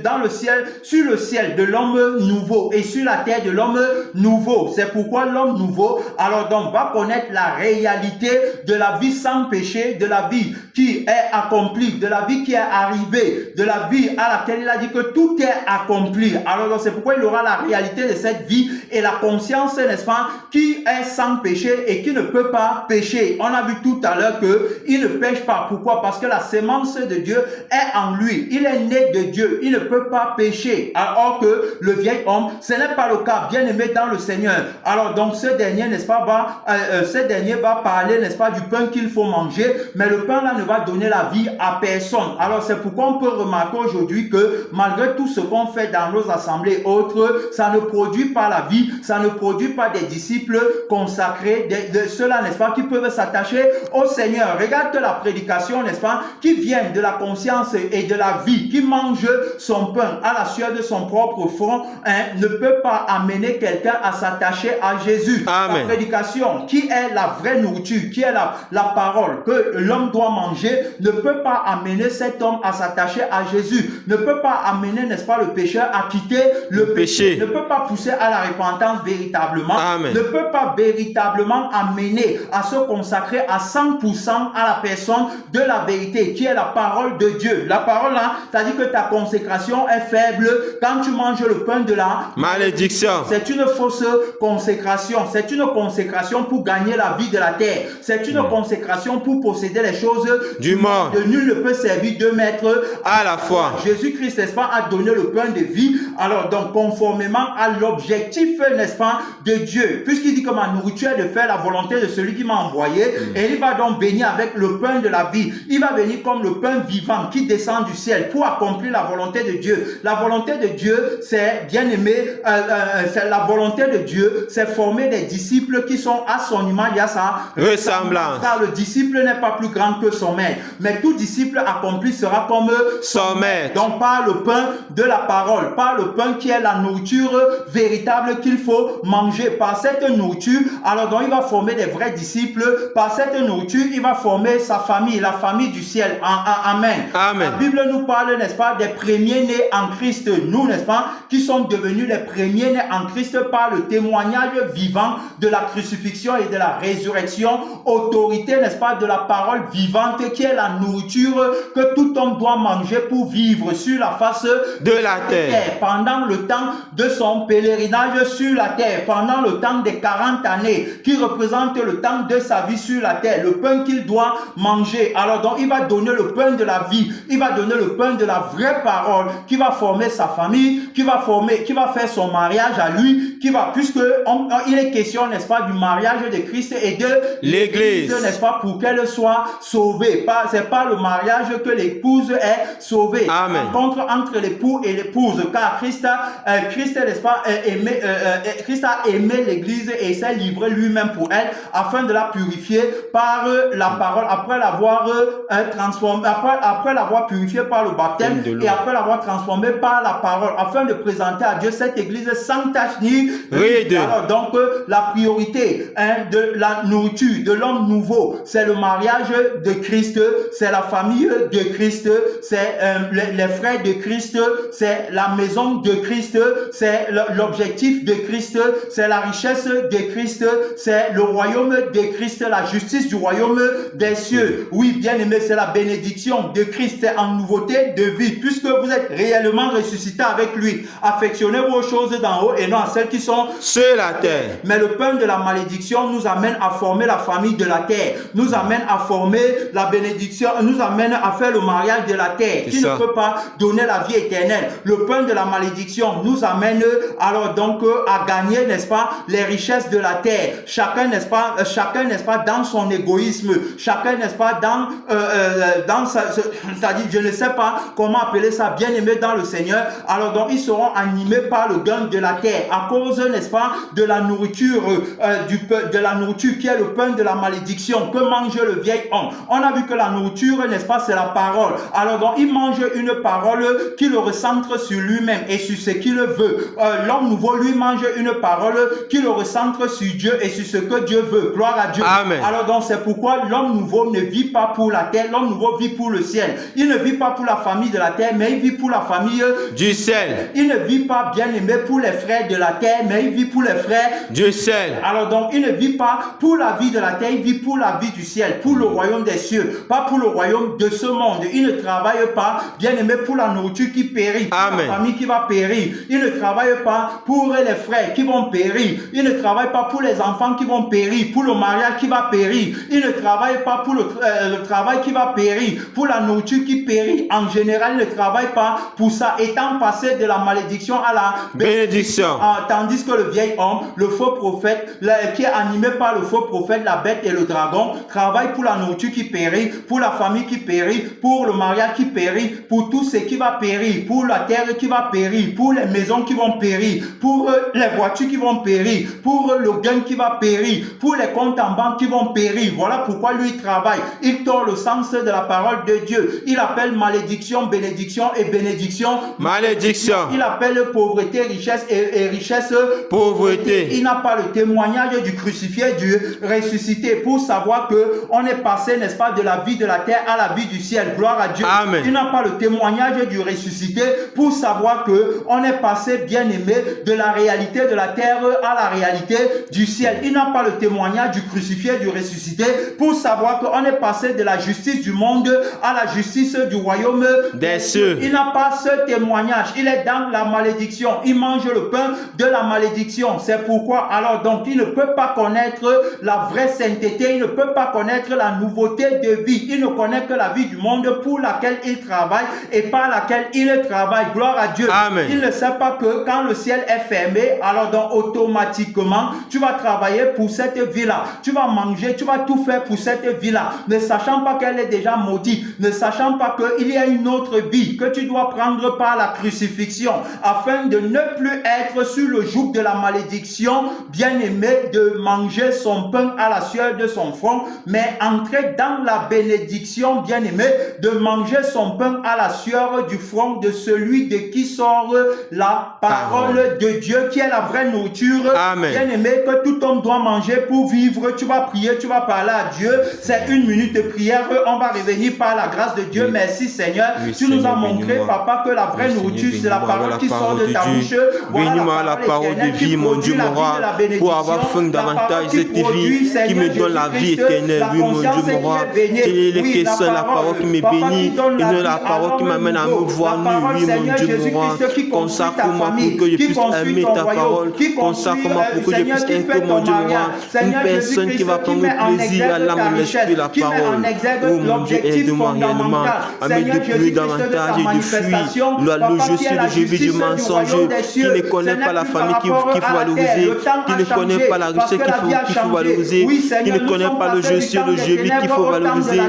dans le ciel, sur le ciel de l'homme nouveau et sur la terre de l'homme nouveau. C'est pourquoi l'homme nouveau, alors donc, va connaître la réalité de la vie sans péché, de la vie qui est accomplie, de la vie qui est arrivée, de la vie à laquelle il a dit que tout est accompli. Alors donc, c'est pourquoi il aura la réalité de cette vie et la conscience, n'est-ce pas, qui est sans péché et qui ne peut pas pécher. On a vu tout à l'heure qu'il ne pêche pas. Pourquoi? Parce que la sémence de Dieu est en lui. Il est né de Dieu. Il ne peut pas pécher. Alors que le vieil homme, ce n'est pas le cas. Bien aimé dans le Seigneur. Alors donc, ce dernier, n'est-ce pas, va parler, n'est-ce pas, du pain qu'il faut manger. Mais le pain là ne va donner la vie à personne. Alors c'est pourquoi on peut remarquer aujourd'hui que malgré tout ce qu'on fait dans nos assemblées autres, ça ne produit pas la vie, ça ne produit pas des disciples consacrés, de ceux-là, n'est-ce pas, qui peuvent s'attacher au Seigneur. Regarde la prédication, n'est-ce pas, qui vient de la conscience et de la vie, qui mange son pain à la sueur de son propre front, ne peut pas amener quelqu'un à s'attacher à Jésus. Amen. La prédication, qui est la vraie nourriture, qui est la parole que l'homme doit manger, ne peut pas amener cet homme à s'attacher à Jésus, ne peut pas amener, n'est-ce pas, le pécheur à quitter le péché, ne peut pas pousser à la repentance véritablement. Amen. Ne peut pas véritablement amener à se consacrer à 100% à la personne de la vérité, qui est la parole de Dieu. La parole là, c'est-à-dire que ta consécration est faible quand tu manges le pain de la malédiction. C'est une fausse consécration. C'est une consécration pour gagner la vie de la terre. C'est une consécration pour posséder les choses du monde. Nul ne peut servir deux maîtres à la fois. Jésus-Christ, n'est-ce pas, a donné le pain de vie. Alors donc, conformément à l'objectif, n'est-ce pas, de Dieu, puisqu'il dit que ma nourriture est de faire la volonté de celui qui m'a envoyé, et il va donc venir avec le pain de la vie. Il va venir comme le pain vivant qui descend du ciel pour accomplir la volonté de Dieu. La volonté de Dieu, c'est, bien aimé, c'est la volonté de Dieu, c'est former des disciples qui sont à son image et à sa ressemblance. Car le disciple n'est pas plus grand que son maître, mais tout disciple accompli sera comme son maître. Donc par le pain de la parole, par le pain qui est la nourriture véritable qu'il faut manger. Par cette nourriture, alors donc il va former des vrais disciples. Par cette nourriture, il va former sa famille, la famille du ciel. Amen. Amen. La Bible nous parle, n'est-ce pas, des premiers-nés en Christ. Nous, n'est-ce pas, qui sommes devenus les premiers-nés en Christ par le témoignage vivant de la crucifixion et de la résurrection. Autorité, n'est-ce pas, de la parole vivante qui est la nourriture que tout homme doit manger pour vivre sur la face de la terre. Pendant le temps de son pèlerinage sur la terre, pendant le temps des 40 années qui représente le temps de sa vie sur la terre, le pain qu'il doit manger. Alors donc il va donner le pain de la vie, il va donner le pain de la vraie parole qui va former sa famille, qui va faire son mariage à lui, puisque il est question, n'est-ce pas, du mariage de Christ et de l'Église, n'est-ce pas, pour qu'elle soit sauvée. C'est pas le mariage que l'épouse est sauvée. Amen. Rencontre entre l'époux et l'épouse, car Christ, n'est-ce pas, Christ a aimé l'Église et s'est livré lui-même pour elle afin de la purifier par la parole, après l'avoir transformée, après l'avoir purifiée par le baptême et après l'avoir transformée par la parole, afin de présenter à Dieu cette Église sans tache ni Read. Alors donc la priorité de la nourriture de l'homme nouveau, c'est le mariage de Christ, c'est la famille de Christ, c'est les frères de Christ, c'est la maison de Christ, c'est l'objectif de Christ, c'est la richesse de Christ, c'est le royaume de Christ, la justice du royaume des cieux. Oui, bien aimé, c'est la bénédiction de Christ en nouveauté de vie, puisque vous êtes réellement ressuscité avec lui. Affectionnez vos choses d'en haut et non à celles qui sont sur la terre. Mais le pain de la malédiction nous amène à former la famille de la terre, nous amène à former la bénédiction, nous amène à faire le mariage de la terre, qui ne peut pas donner la vie éternelle. Le pain de la malédiction nous amène alors donc à gagner, n'est-ce pas, les richesses de la terre. Chacun, n'est-ce pas, dans son égoïsme, chacun, n'est-ce pas, dans c'est-à-dire, je ne sais pas comment appeler ça, bien aimé dans le Seigneur. Alors donc, ils seront animés par le gain de la terre, à cause, n'est-ce pas, de la nourriture, de la nourriture qui est le pain de la malédiction que mange le vieil homme. On a vu que la nourriture, n'est-ce pas, c'est la parole. Alors donc, il mange une parole qui le recentre sur lui-même et sur ce qu'il veut. L'homme nouveau, lui, mange une parole qui le recentre sur Dieu et sur ce que Dieu veut. Gloire à Dieu. Amen. Alors donc, c'est pourquoi l'homme nouveau ne vit pas pour la terre, l'homme nouveau vit pour le ciel. Il ne vit pas pour la famille de la terre, mais il vit pour la famille du ciel. Il ne vit pas, bien aimé, pour les frères de la terre, mais il vit pour les frères du ciel. Alors donc, il ne vit pas pour la vie de la terre, il vit pour la vie du ciel, pour le royaume des cieux, pas pour le royaume de ce monde. Il ne travaille pas, bien aimé, pour la nourriture qui périt, pour Amen. la famille qui va périr. Il ne travaille pas pour les frères qui vont périr. Il ne travaille pas pour les enfants qui vont périr, pour le mariage qui va périr. Il ne travaille pas pour le travail qui va périr, pour la nourriture qui périt. En général, il ne travaille pas pour ça, étant passé de la malédiction à la bénédiction. Tandis que le vieil homme, le faux prophète, qui est animé par le faux prophète, la bête et le dragon, travaille pour la nourriture qui périt, pour la famille qui périt, pour le mariage qui périt, pour tout ce qui va périr, pour la terre qui va périr, pour les maisons qui vont périr, pour les voitures qui vont périr, pour le gain qui va périr, pour les comptes en banque qui vont périr. Voilà pourquoi lui travaille. Il tord le sens de la parole de Dieu. Il appelle malédiction, bénédiction et bénédiction, malédiction. Il appelle pauvreté, richesse et richesse, pauvreté. Il n'a pas le témoignage du crucifié, du ressuscité, pour savoir que on est passé, n'est-ce pas, de la vie de la terre à la vie du ciel. Gloire à Dieu. Amen. Il n'a pas le témoignage du ressuscité pour savoir que on est passé, bien aimé, de la réalité de la terre à la réalité du ciel. Il n'a pas le témoignage du crucifié, du ressuscité pour savoir qu'on est passé de la justice du monde à la justice du royaume des cieux. Il n'a pas ce témoignage. Il est dans la malédiction. Il mange le pain de la malédiction. C'est pourquoi, alors donc, il ne peut pas connaître la vraie sainteté. Il ne peut pas connaître la nouveauté de vie. Il ne connaît que la vie du monde pour laquelle il travaille et par laquelle il travaille. Gloire à Dieu. Amen. Il ne sait pas que quand le ciel est fermé, alors donc automatiquement, tu vas travailler pour cette vie-là. Tu vas manger, tu vas tout faire pour cette vie-là. Ne sachant pas qu'elle est déjà maudite. Ne sachant pas qu'il y a une autre vie que tu dois prendre par la crucifixion afin de ne plus être sur le joug de la malédiction, bien aimé, de manger son pain à la sueur de son front, mais entrer dans la bénédiction, bien aimé, de manger son pain à la sueur du front de celui de qui sort la parole de Dieu, qui est la vraie nourriture. Amen. Bien aimé, que tout homme doit manger pour vivre. Tu vas prier, tu vas parler à Dieu. C'est une minute de prière. On va revenir par la grâce de Dieu. Merci Seigneur. Tu nous as montré, Papa, que la vraie nourriture, c'est la parole qui sort de ta bouche. Bénis-moi la parole de vie, mon Dieu, mon roi, pour avoir faim davantage cette vie qui me donne la vie éternelle. Oui, mon Dieu, mon roi. C'est la parole qui me bénit, et non la parole qui m'amène à me voir nu. Oui, mon Dieu, mon roi. Consacre-moi pour que je puisse aimer ta parole. Consacre-moi pour que je puisse être, mon Dieu, mon roi, une personne qui va prendre plaisir à l'âme et l'esprit, la parole. Oh, mon Dieu, aide-moi réellement à me déployer davantage et de fuir le jeu du mensonge, qui ne connaît pas la famille qu'il faut valoriser, qui ne connaît pas la richesse qu'il faut valoriser, qui ne connaît pas le jeu sur le jeu qu'il faut valoriser,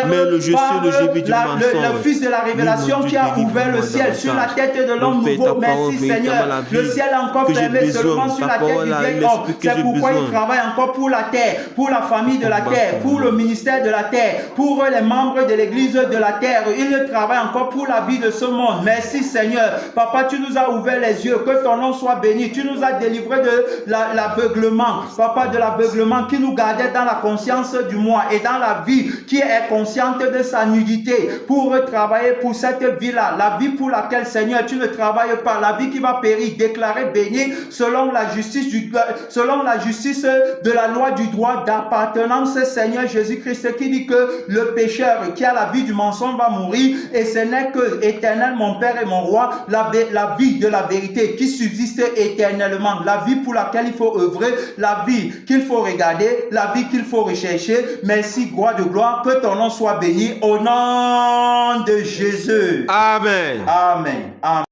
mais le jeu sur le jeu du mensonge. Le Fils de la révélation qui a ouvert le ciel sur la tête de l'homme nouveau. Merci Seigneur. Le ciel est encore fermé seulement sur la tête du vieil homme. C'est pourquoi il travaille encore pour la terre, pour la famille de la terre, pour le ministère de la terre, pour les membres de l'église de la terre. Il travaille encore pour la vie de ce monde. Merci Seigneur. Papa, tu nous as ouvert les yeux. Que ton nom soit béni. Tu nous as délivrés de l'aveuglement, Papa, de l'aveuglement qui nous gardait dans la conscience du moi et dans la vie qui est consciente de sa nudité pour travailler pour cette vie-là, la vie pour laquelle, Seigneur, tu ne travailles pas, la vie qui va périr, déclarée bénie selon la justice de la loi du droit d'appartenance, Seigneur Jésus-Christ, qui dit que le pécheur qui a la vie du mensonge va mourir, et ce n'est que éternel, mon Père et mon Roi, la vie de la vérité qui subsiste éternellement, la vie pour laquelle il faut œuvrer, la vie qu'il faut regarder, la vie qu'il faut rechercher. Merci, gloire de gloire, que ton nom soit béni au nom de Jésus. Amen. Amen. Amen.